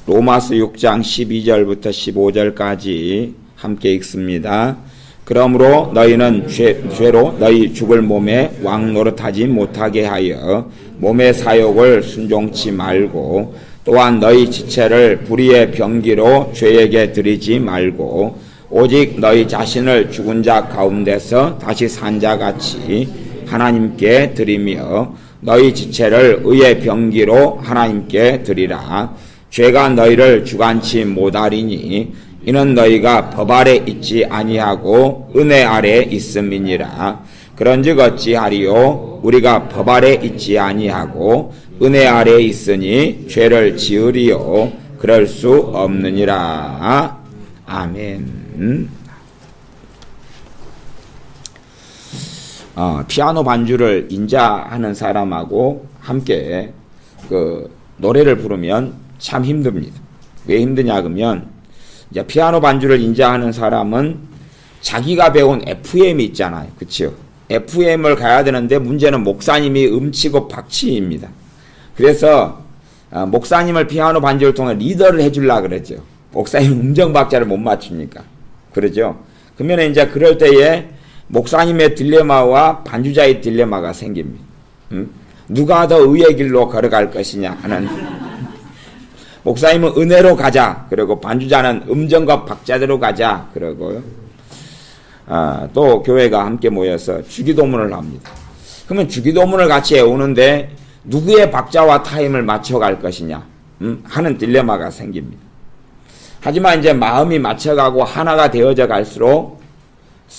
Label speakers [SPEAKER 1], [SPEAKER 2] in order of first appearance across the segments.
[SPEAKER 1] 로마서 6장 12절부터 15절까지 함께 읽습니다. 그러므로 너희는 죄로 너희 죽을 몸에 왕노릇하지 못하게 하여 몸의 사욕을 순종치 말고 또한 너희 지체를 불의의 병기로 죄에게 드리지 말고 오직 너희 자신을 죽은 자 가운데서 다시 산 자같이 하나님께 드리며 너희 지체를 의의 병기로 하나님께 드리라. 죄가 너희를 주관치 못하리니 이는 너희가 법 아래 있지 아니하고 은혜 아래 있음이니라. 그런즉 어찌하리요? 우리가 법 아래 있지 아니하고 은혜 아래 있으니 죄를 지으리요? 그럴 수 없느니라. 아멘. 피아노 반주를 인자하는 사람하고 함께 노래를 부르면 참 힘듭니다. 왜 힘드냐 그러면 이제 피아노 반주를 인자하는 사람은 자기가 배운 FM이 있잖아요. 그렇죠? FM을 가야 되는데 문제는 목사님이 음치고 박치입니다. 그래서 목사님을 피아노 반주를 통해 리더를 해주려고 그러죠. 목사님 음정 박자를 못 맞추니까. 그러죠? 그러면 이제 그럴 때에 목사님의 딜레마와 반주자의 딜레마가 생깁니다. 누가 더 의의 길로 걸어갈 것이냐 하는. 목사님은 은혜로 가자. 그리고 반주자는 음정과 박자대로 가자. 그러고요. 또 교회가 함께 모여서 주기도문을 합니다. 그러면 주기도문을 같이 해오는데 누구의 박자와 타임을 맞춰갈 것이냐 하는 딜레마가 생깁니다. 하지만 이제 마음이 맞춰가고 하나가 되어져 갈수록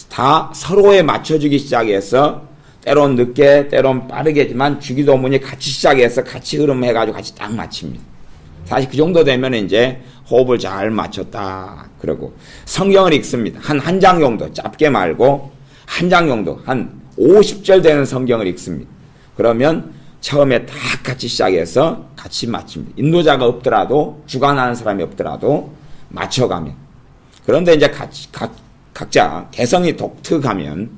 [SPEAKER 1] 다 서로에 맞춰주기 시작해서 때론 늦게 때론 빠르게지만 주기도문이 같이 시작해서 같이 흐름해가지고 같이 딱 맞춥니다. 사실 그 정도 되면 이제 호흡을 잘 맞췄다. 그러고 성경을 읽습니다. 한 장 정도, 짧게 말고 한 장 정도, 한 50절 되는 성경을 읽습니다. 그러면 처음에 다 같이 시작해서 같이 맞춥니다. 인도자가 없더라도, 주관하는 사람이 없더라도 맞춰가면. 그런데 이제 각자 개성이 독특하면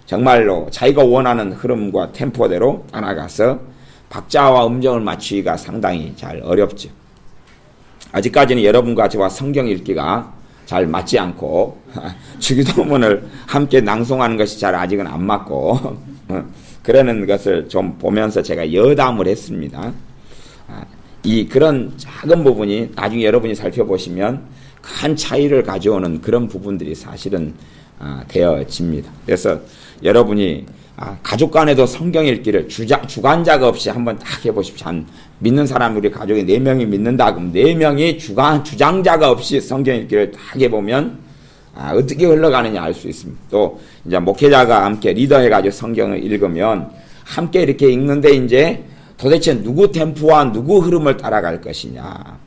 [SPEAKER 1] 정말로 자기가 원하는 흐름과 템포대로 따라가서 박자와 음정을 맞추기가 상당히 잘 어렵죠. 아직까지는 여러분과 저와 성경 읽기가 잘 맞지 않고 주기도문을 함께 낭송하는 것이 잘 아직은 안 맞고 그러는 것을 좀 보면서 제가 여담을 했습니다. 그런 작은 부분이 나중에 여러분이 살펴보시면 큰 차이를 가져오는 그런 부분들이 사실은 되어집니다. 그래서 여러분이 가족 간에도 성경 읽기를 주관자가 없이 한번 딱 해보십시오. 믿는 사람 우리 가족이 4명이 믿는다 그러면 4명이 주장자가 없이 성경 읽기를 딱 해보면 어떻게 흘러가느냐 알 수 있습니다. 또 이제 목회자가 함께 리더해가지고 성경을 읽으면 함께 이렇게 읽는데 이제 도대체 누구 템포와 누구 흐름을 따라갈 것이냐.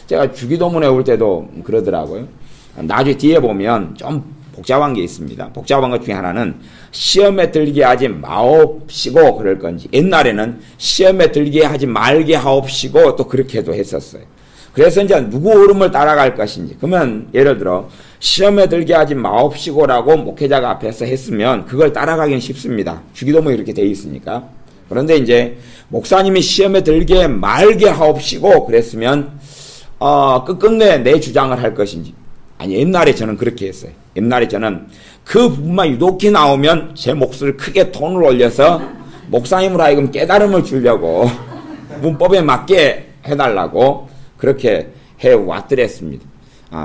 [SPEAKER 1] 제가 주기도문에 올 때도 그러더라고요. 나중에 뒤에 보면 좀 복잡한 게 있습니다. 복잡한 것 중에 하나는 시험에 들게 하지 마옵시고 그럴 건지 옛날에는 시험에 들게 하지 말게 하옵시고 또 그렇게도 했었어요. 그래서 이제 누구 흐름을 따라갈 것인지 그러면 예를 들어 시험에 들게 하지 마옵시고라고 목회자가 앞에서 했으면 그걸 따라가긴 쉽습니다. 주기도문이 이렇게 돼 있으니까. 그런데 이제 목사님이 시험에 들게 말게 하옵시고 그랬으면 끝끝내 내 주장을 할 것인지 아니 옛날에 저는 그렇게 했어요. 옛날에 저는 그 부분만 유독히 나오면 제 목소리를 크게 톤을 올려서 목사님으로 하여금 깨달음을 주려고 문법에 맞게 해달라고 그렇게 해왔더랬습니다.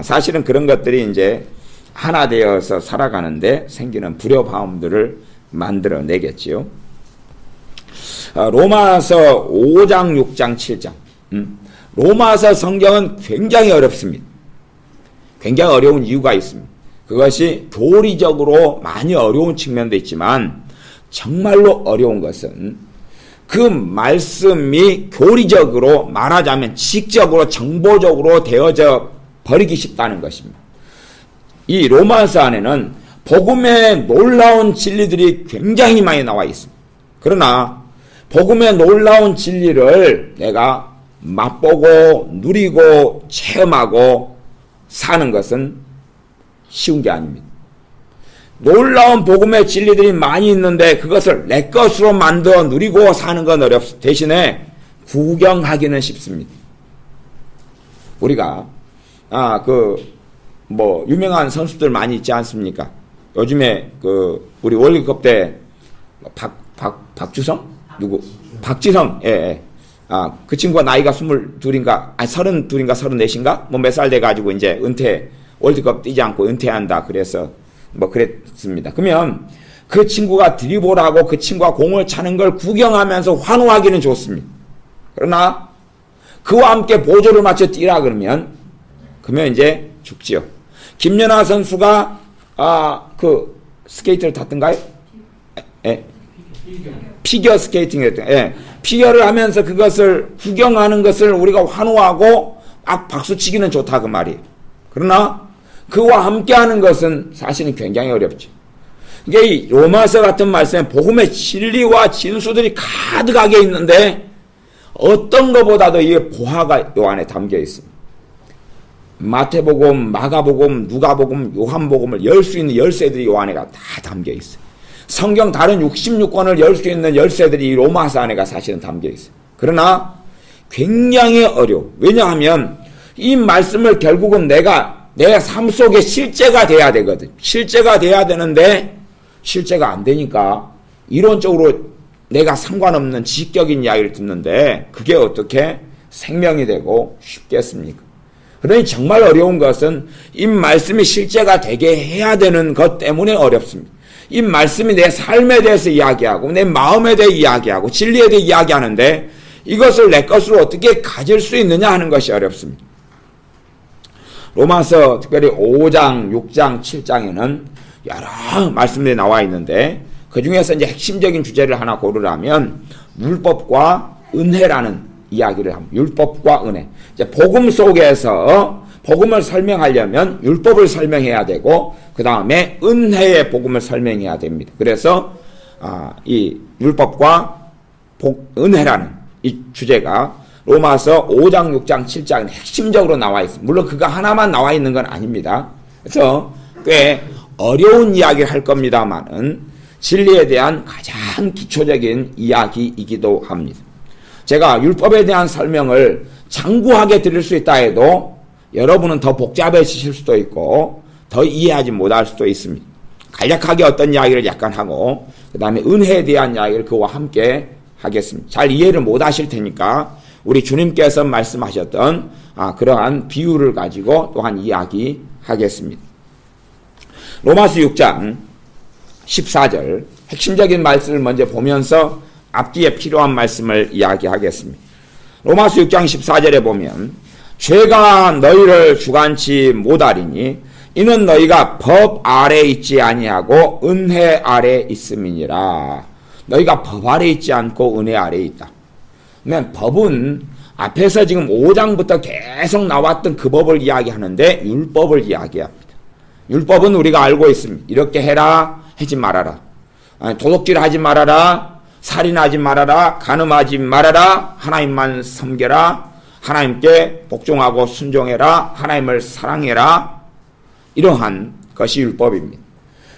[SPEAKER 1] 사실은 그런 것들이 이제 하나 되어서 살아가는데 생기는 불협화음들을 만들어내겠지요. 로마서 5장, 6장, 7장. 로마서 성경은 굉장히 어렵습니다. 굉장히 어려운 이유가 있습니다. 그것이 교리적으로 많이 어려운 측면도 있지만 정말로 어려운 것은 그 말씀이 교리적으로 말하자면 지식적으로 정보적으로 되어져 버리기 쉽다는 것입니다. 이 로마서 안에는 복음의 놀라운 진리들이 굉장히 많이 나와 있습니다. 그러나 복음의 놀라운 진리를 내가 맛보고 누리고 체험하고 사는 것은 쉬운 게 아닙니다. 놀라운 복음의 진리들이 많이 있는데 그것을 내 것으로 만들어 누리고 사는 건 어렵습니다. 대신에 구경하기는 쉽습니다. 우리가 유명한 선수들 많이 있지 않습니까? 요즘에 우리 월드컵 때 박주성? 누구? 박지성. 예. 그 친구가 나이가 22인가, 32인가 34인가? 몇 살 돼가지고 이제 월드컵 뛰지 않고 은퇴한다. 그래서 그랬습니다. 그러면 그 친구가 드리블하고 그 친구가 공을 차는 걸 구경하면서 환호하기는 좋습니다. 그러나 그와 함께 보조를 맞춰 뛰라 그러면 이제 죽지요. 김연아 선수가 스케이트를 탔던가요? 예. 피겨 스케이팅 했던. 예. 피겨를 하면서 그것을 구경하는 것을 우리가 환호하고 막 박수치기는 좋다 그 말이에요. 그러나 그와 함께 하는 것은 사실은 굉장히 어렵죠. 이게 이 로마서 같은 말씀에 복음의 진리와 진수들이 가득하게 있는데 어떤 것보다도 이 보화가 요 안에 담겨 있습니다. 마태복음, 마가복음, 누가복음, 요한복음을 열 수 있는 열쇠들이 요 안에가 다 담겨 있어요. 성경 다른 66권을 열 수 있는 열쇠들이 이 로마서 안에가 사실은 담겨 있어요. 그러나 굉장히 어려워. 왜냐하면 이 말씀을 결국은 내 삶 속에 실제가 돼야 되거든. 실제가 돼야 되는데 실제가 안 되니까 이론적으로 내가 상관없는 지식적인 이야기를 듣는데 그게 어떻게 생명이 되고 쉽겠습니까? 그러니 정말 어려운 것은 이 말씀이 실제가 되게 해야 되는 것 때문에 어렵습니다. 이 말씀이 내 삶에 대해서 이야기하고 내 마음에 대해 이야기하고 진리에 대해 이야기하는데 이것을 내 것으로 어떻게 가질 수 있느냐 하는 것이 어렵습니다. 로마서 특별히 5장, 6장, 7장에는 여러 말씀들이 나와 있는데 그 중에서 이제 핵심적인 주제를 하나 고르라면 율법과 은혜라는 이야기를 합니다. 율법과 은혜. 이제 복음 속에서 복음을 설명하려면 율법을 설명해야 되고 그 다음에 은혜의 복음을 설명해야 됩니다. 그래서 이 율법과 은혜라는 이 주제가 로마서 5장, 6장, 7장에 핵심적으로 나와 있습니다. 물론 그거 하나만 나와 있는 건 아닙니다. 그래서 꽤 어려운 이야기를 할 겁니다만은 진리에 대한 가장 기초적인 이야기이기도 합니다. 제가 율법에 대한 설명을 장구하게 드릴 수 있다 해도 여러분은 더 복잡해지실 수도 있고 더 이해하지 못할 수도 있습니다. 간략하게 어떤 이야기를 약간 하고 그 다음에 은혜에 대한 이야기를 그와 함께 하겠습니다. 잘 이해를 못하실 테니까 우리 주님께서 말씀하셨던 그러한 비유를 가지고 또한 이야기하겠습니다. 로마서 6장 14절 핵심적인 말씀을 먼저 보면서 앞뒤에 필요한 말씀을 이야기하겠습니다. 로마서 6장 14절에 보면 죄가 너희를 주관치 못하리니 이는 너희가 법 아래 있지 아니하고 은혜 아래 있음이니라. 너희가 법 아래 있지 않고 은혜 아래 있다. 그러면 법은 앞에서 지금 5장부터 계속 나왔던 그 법을 이야기하는데 율법을 이야기합니다. 율법은 우리가 알고 있습니다. 이렇게 해라, 하지 말아라. 도둑질 하지 말아라, 살인하지 말아라, 간음하지 말아라, 하나님만 섬겨라, 하나님께 복종하고 순종해라, 하나님을 사랑해라. 이러한 것이 율법입니다.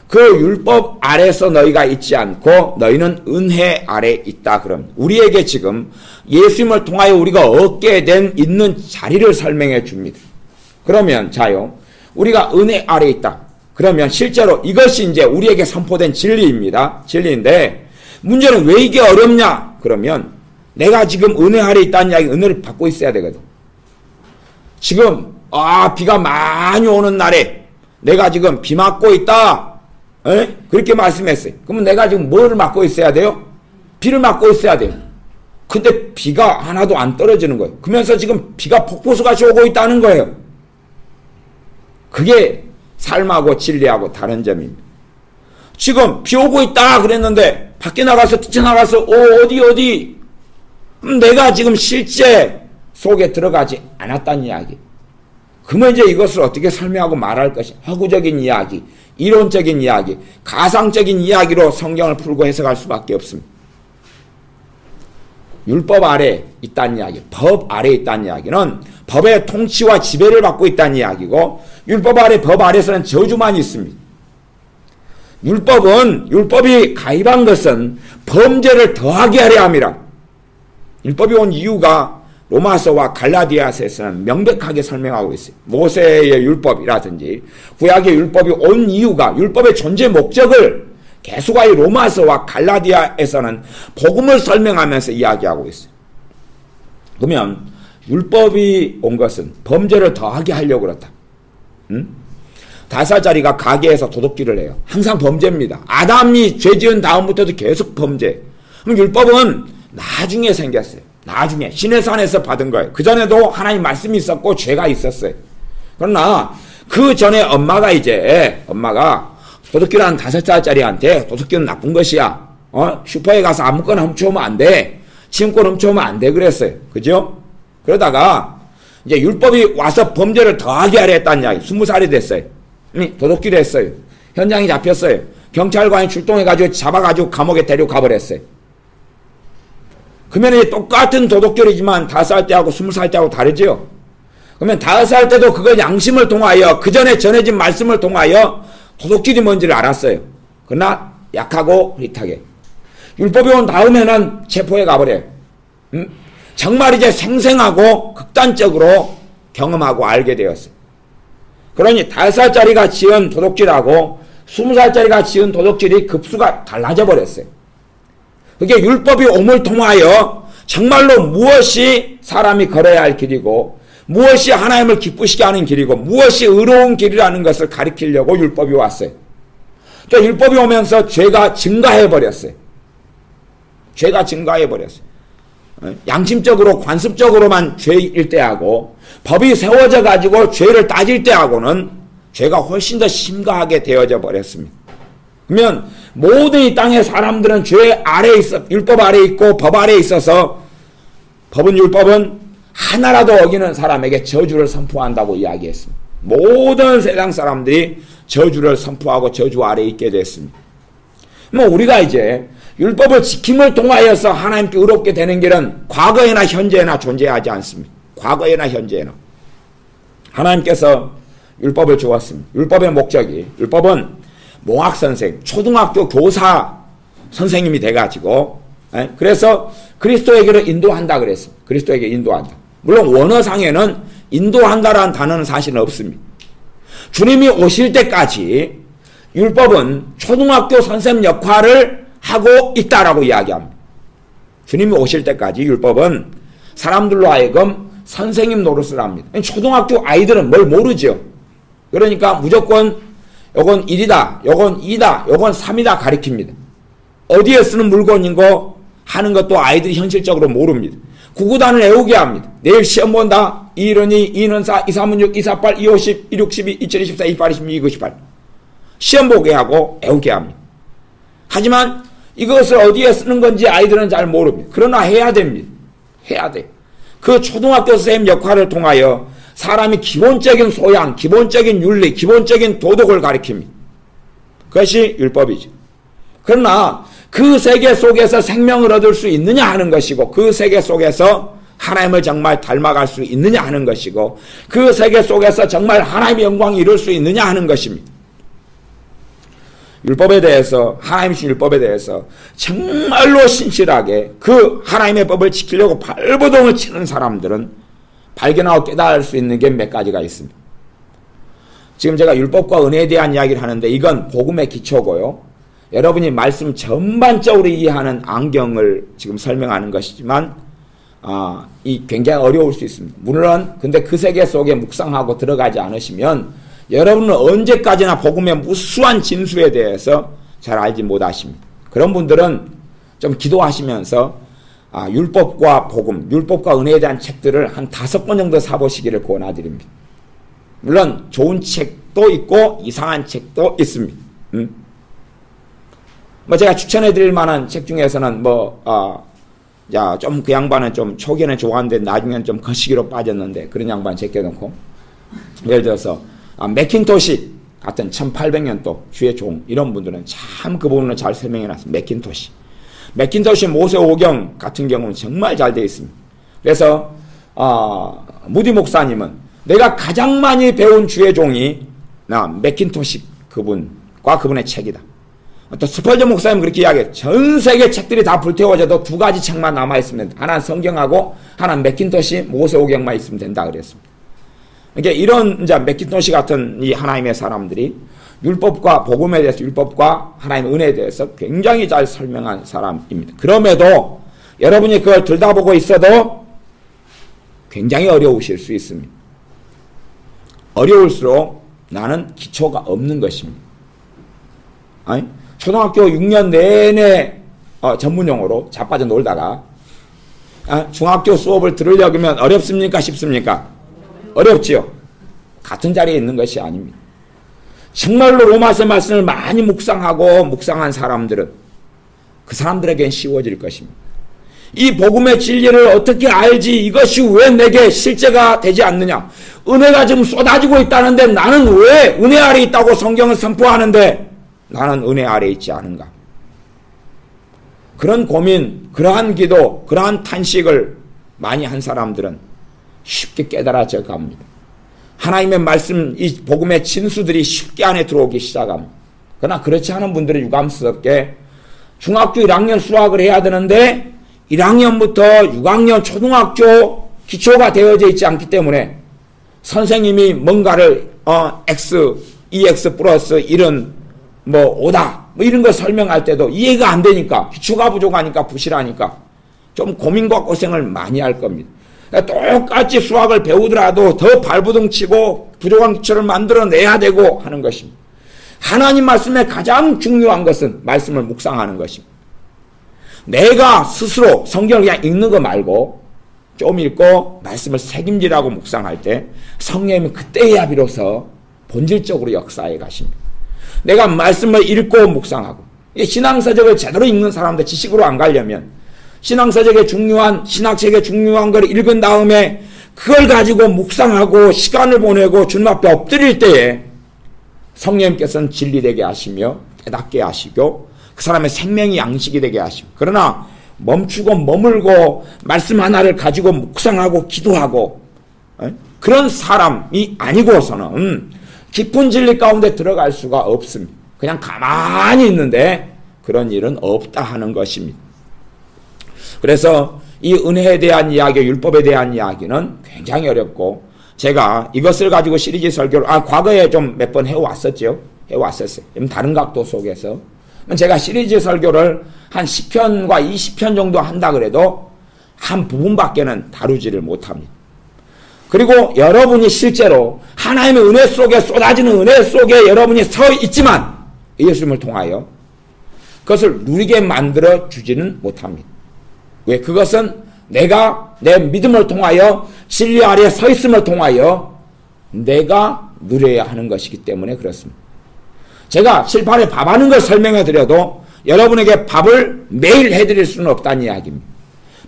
[SPEAKER 1] 그 율법 아래서 너희가 있지 않고 너희는 은혜 아래 있다. 그럼 우리에게 지금 예수님을 통하여 우리가 얻게 된 있는 자리를 설명해 줍니다. 그러면 자요, 우리가 은혜 아래 있다. 그러면 실제로 이것이 이제 우리에게 선포된 진리입니다. 진리인데 문제는 왜 이게 어렵냐? 그러면 내가 지금 은혜 아래 있다는 이야기, 은혜를 받고 있어야 되거든. 지금 비가 많이 오는 날에 내가 지금 비 맞고 있다. 그렇게 말씀했어요. 그러면 내가 지금 뭐를 맞고 있어야 돼요? 비를 맞고 있어야 돼요. 근데 비가 하나도 안 떨어지는 거예요. 그러면서 지금 비가 폭포수같이 오고 있다는 거예요. 그게 삶하고 진리하고 다른 점입니다. 지금 비 오고 있다 그랬는데 밖에 나가서 뛰쳐나가서 어디 내가 지금 실제 속에 들어가지 않았다는 이야기. 그러면 이제 이것을 어떻게 설명하고 말할 것이 허구적인 이야기, 이론적인 이야기, 가상적인 이야기로 성경을 풀고 해석할 수밖에 없습니다. 율법 아래 있다는 이야기, 법 아래 있다는 이야기는 법의 통치와 지배를 받고 있다는 이야기고 율법 아래, 법 아래서는 저주만 있습니다. 율법이 가입한 것은 범죄를 더하게 하려 함이라. 율법이 온 이유가 로마서와 갈라디아서에서는 명백하게 설명하고 있어요. 모세의 율법이라든지 구약의 율법이 온 이유가, 율법의 존재 목적을 계속하여 로마서와 갈라디아에서는 복음을 설명하면서 이야기하고 있어요. 그러면 율법이 온 것은 범죄를 더하게 하려고 그렇다. 5살짜리가 가게에서 도둑질을 해요. 항상 범죄입니다. 아담이 죄 지은 다음부터도 계속 범죄. 그럼 율법은 나중에 생겼어요. 나중에 신의 산에서 받은 거예요. 그전에도 하나님 말씀이 있었고 죄가 있었어요. 그러나 그 전에 엄마가 도둑질한 5살짜리한테 도둑질은 나쁜 것이야. 슈퍼에 가서 아무거나 훔쳐오면 안 돼. 침권 훔쳐오면 안 돼. 그랬어요. 그죠? 그러다가 이제 율법이 와서 범죄를 더하게 하려 했다는 이야기. 20살이 됐어요. 도둑질 했어요. 현장이 잡혔어요. 경찰관이 출동해가지고 잡아가지고 감옥에 데리고 가버렸어요. 그러면 똑같은 도둑질이지만 5살 때하고 20살 때하고 다르죠? 그러면 5살 때도 그걸 양심을 통하여 그 전에 전해진 말씀을 통하여 도둑질이 뭔지를 알았어요. 그러나 약하고 흐릿하게. 율법이 온 다음에는 체포해 가버려요. 정말 이제 생생하고 극단적으로 경험하고 알게 되었어요. 그러니 5살짜리가 지은 도둑질하고 20살짜리가 지은 도둑질이 급수가 달라져 버렸어요. 그게 율법이 옴을 통하여 정말로 무엇이 사람이 걸어야 할 길이고 무엇이 하나님을 기쁘시게 하는 길이고 무엇이 의로운 길이라는 것을 가리키려고 율법이 왔어요. 그러니까 율법이 오면서 죄가 증가해버렸어요. 죄가 증가해버렸어요. 양심적으로 관습적으로만 죄일 때하고 법이 세워져 가지고 죄를 따질 때하고는 죄가 훨씬 더 심각하게 되어져 버렸습니다. 그러면 모든 이 땅의 사람들은 죄 아래에 있어, 율법 아래에 있고 법 아래에 있어서 율법은 하나라도 어기는 사람에게 저주를 선포한다고 이야기했습니다. 모든 세상 사람들이 저주를 선포하고 저주 아래에 있게 됐습니다. 우리가 이제 율법을 지킴을 통하여서 하나님께 의롭게 되는 길은 과거에나 현재에나 존재하지 않습니다. 과거에나 현재에나. 하나님께서 율법을 주었습니다. 율법의 목적이, 율법은 몽학선생, 초등학교 교사 선생님이 돼가지고, 그래서 그리스도에게로 인도한다 그랬습니다. 그리스도에게 인도한다. 물론 원어상에는 인도한다라는 단어는 사실은 없습니다. 주님이 오실 때까지 율법은 초등학교 선생님 역할을 하고 있다라고 이야기합니다. 주님이 오실 때까지 율법은 사람들로 하여금 선생님 노릇을 합니다. 초등학교 아이들은 뭘 모르죠. 그러니까 무조건 요건 1이다, 요건 2다, 요건 3이다 가리킵니다. 어디에 쓰는 물건인 거 하는 것도 아이들이 현실적으로 모릅니다. 구구단을 외우게 합니다. 내일 시험 본다. 2는 2, 2는 4, 2, 3은 6, 2, 4, 8, 2, 5, 10, 2, 6, 12, 2024, 28, 26, 28. 시험 보게 하고 외우게 합니다. 하지만 이것을 어디에 쓰는 건지 아이들은 잘 모릅니다. 그러나 해야 됩니다. 해야 돼. 그 초등학교 선생님 역할을 통하여 사람이 기본적인 소양, 기본적인 윤리, 기본적인 도덕을 가리킵니다. 그것이 율법이죠. 그러나 그 세계 속에서 생명을 얻을 수 있느냐 하는 것이고 그 세계 속에서 하나님을 정말 닮아갈 수 있느냐 하는 것이고 그 세계 속에서 정말 하나님의 영광을 이룰 수 있느냐 하는 것입니다. 율법에 대해서, 하나님의 율법에 대해서 정말로 신실하게 그 하나님의 법을 지키려고 발버둥을 치는 사람들은 발견하고 깨달을 수 있는 게 몇 가지가 있습니다. 지금 제가 율법과 은혜에 대한 이야기를 하는데 이건 복음의 기초고요. 여러분이 말씀 전반적으로 이해하는 안경을 지금 설명하는 것이지만 이 굉장히 어려울 수 있습니다. 물론 근데 그 세계 속에 묵상하고 들어가지 않으시면 여러분은 언제까지나 복음의 무수한 진수에 대해서 잘 알지 못하십니다. 그런 분들은 좀 기도하시면서 율법과 복음, 율법과 은혜에 대한 책들을 한 5권 정도 사보시기를 권하드립니다. 물론 좋은 책도 있고 이상한 책도 있습니다. 제가 추천해드릴 만한 책 중에서는 좀 그 양반은 좀 초기에는 좋아하는데 나중에는 좀 거시기로 빠졌는데 그런 양반 제껴놓고 예를 들어서 맥킨토시 같은 1800년도 주의 종 이런 분들은 참 그 부분을 잘 설명해놨습니다. 맥킨토시 모세오경 같은 경우는 정말 잘 되어 있습니다. 그래서 무디 목사님은 내가 가장 많이 배운 주의 종이 맥킨토시 그분과 그분의 책이다. 또 스펄전 목사님 그렇게 이야기해요. 전 세계 책들이 다 불태워져도 두 가지 책만 남아있으면 된다. 하나는 성경하고 하나는 맥킨토시 모세오경만 있으면 된다 그랬습니다. 그러니까 이런 이제 맥킨토시 같은 이 하나님의 사람들이 율법과 복음에 대해서, 율법과 하나님의 은혜에 대해서 굉장히 잘 설명한 사람입니다. 그럼에도 여러분이 그걸 들여다보고 있어도 굉장히 어려우실 수 있습니다. 어려울수록 나는 기초가 없는 것입니다. 아니? 초등학교 6년 내내 전문용어로 자빠져 놀다가 중학교 수업을 들으려면 어렵습니까? 쉽습니까? 어렵지요. 같은 자리에 있는 것이 아닙니다. 정말로 로마서 말씀을 많이 묵상한 사람들은 그 사람들에겐 쉬워질 것입니다. 이 복음의 진리를 어떻게 알지? 이것이 왜 내게 실제가 되지 않느냐? 은혜가 지금 쏟아지고 있다는데 나는 왜 은혜 아래 있다고 성경을 선포하는데 나는 은혜 아래 있지 않은가? 그런 고민, 그러한 기도, 그러한 탄식을 많이 한 사람들은 쉽게 깨달아져 갑니다. 하나님의 말씀, 이 복음의 진수들이 쉽게 안에 들어오기 시작합니다. 그러나 그렇지 않은 분들은 유감스럽게 중학교 1학년 수학을 해야 되는데 1학년부터 6학년 초등학교 기초가 되어져 있지 않기 때문에 선생님이 뭔가를 x, 2x 플러스 1은 5다 이런 거 설명할 때도 이해가 안 되니까, 기초가 부족하니까, 부실하니까 좀 고민과 고생을 많이 할 겁니다. 똑같이 수학을 배우더라도 더 발부둥 치고 부족한 기초를 만들어내야 되고 하는 것입니다. 하나님 말씀의 가장 중요한 것은 말씀을 묵상하는 것입니다. 내가 스스로 성경을 그냥 읽는 거 말고 좀 읽고 말씀을 책임지라고 묵상할 때 성령님은 그때야 비로소 본질적으로 역사해 가십니다. 내가 말씀을 읽고 묵상하고, 신앙서적을 제대로 읽는 사람들, 지식으로 안 가려면 신앙서적의 중요한, 신학책의 중요한 걸 읽은 다음에 그걸 가지고 묵상하고 시간을 보내고 주님 앞에 엎드릴 때에 성령님께서는 진리되게 하시며 깨닫게 하시고 그 사람의 생명이 양식이 되게 하시고, 그러나 멈추고 머물고 말씀 하나를 가지고 묵상하고 기도하고 그런 사람이 아니고서는 깊은 진리 가운데 들어갈 수가 없습니다. 그냥 가만히 있는데 그런 일은 없다 하는 것입니다. 그래서 이 은혜에 대한 이야기, 율법에 대한 이야기는 굉장히 어렵고, 제가 이것을 가지고 시리즈 설교를 과거에 좀 몇 번 해왔었죠. 해왔었어요. 다른 각도 속에서. 제가 시리즈 설교를 한 10편과 20편 정도 한다 그래도 한 부분밖에는 다루지를 못합니다. 그리고 여러분이 실제로 하나님의 은혜 속에, 쏟아지는 은혜 속에 여러분이 서 있지만 예수님을 통하여 그것을 누리게 만들어 주지는 못합니다. 왜? 그것은 내가 내 믿음을 통하여 진리 아래에 서 있음을 통하여 내가 누려야 하는 것이기 때문에 그렇습니다. 제가 칠판에 밥하는 걸 설명해 드려도 여러분에게 밥을 매일 해드릴 수는 없다는 이야기입니다.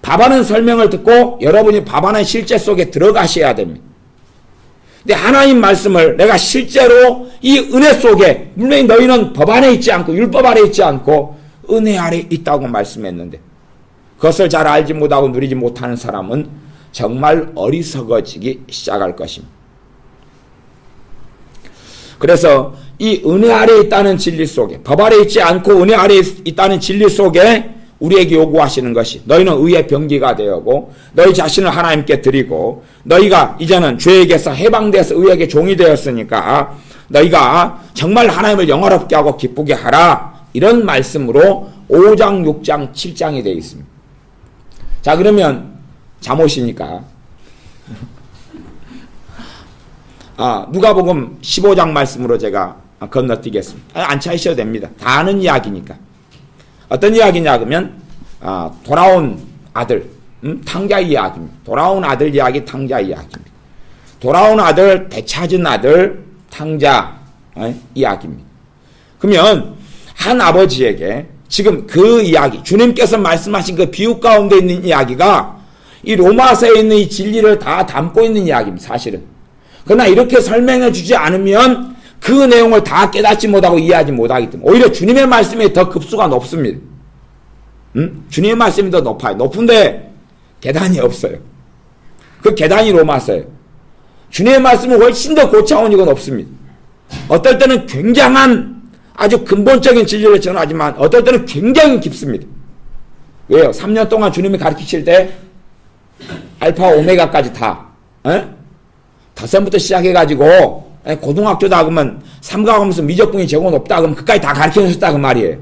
[SPEAKER 1] 밥하는 설명을 듣고 여러분이 밥하는 실제 속에 들어가셔야 됩니다. 근데 하나님 말씀을 내가 실제로 이 은혜 속에, 분명히 너희는 법 안에 있지 않고 율법 아래 있지 않고 은혜 아래 있다고 말씀했는데 그것을 잘 알지 못하고 누리지 못하는 사람은 정말 어리석어지기 시작할 것입니다. 그래서 이 은혜 아래 있다는 진리 속에, 법 아래 있지 않고 은혜 아래 있다는 진리 속에 우리에게 요구하시는 것이, 너희는 의의 병기가 되었고 너희 자신을 하나님께 드리고 너희가 이제는 죄에게서 해방돼서 의에게 종이 되었으니까 너희가 정말 하나님을 영화롭게 하고 기쁘게 하라, 이런 말씀으로 5장, 6장, 7장이 되어 있습니다. 자, 그러면 잠옷이니까 누가복음 15장 말씀으로 제가 건너뛰겠습니다. 안 찾으셔도 됩니다. 다 아는 이야기니까. 어떤 이야기냐 그러면 돌아온 아들, 탕자 이야기입니다. 돌아온 아들 이야기, 탕자 이야기입니다. 돌아온 아들, 되찾은 아들, 탕자 이야기입니다. 그러면 한 아버지에게 지금 그 이야기, 주님께서 말씀하신 그 비유 가운데 있는 이야기가 이 로마서에 있는 이 진리를 다 담고 있는 이야기입니다. 사실은. 그러나 이렇게 설명해 주지 않으면 그 내용을 다 깨닫지 못하고 이해하지 못하기 때문에 오히려 주님의 말씀이 더 급수가 높습니다. 주님의 말씀이 더 높아요. 높은데 계단이 없어요. 그 계단이 로마서예요. 주님의 말씀은 훨씬 더 고차원이고 높습니다. 어떨 때는 굉장한 아주 근본적인 진리를 전하지만 어떨 때는 굉장히 깊습니다. 왜요? 3년 동안 주님이 가르치실 때 알파 오메가까지 다 덧셈부터 시작해가지고 고등학교다 그러면 삼가하면서 미적분이 제고 높다 그러면 그까지 다 가르쳐주셨다 그 말이에요.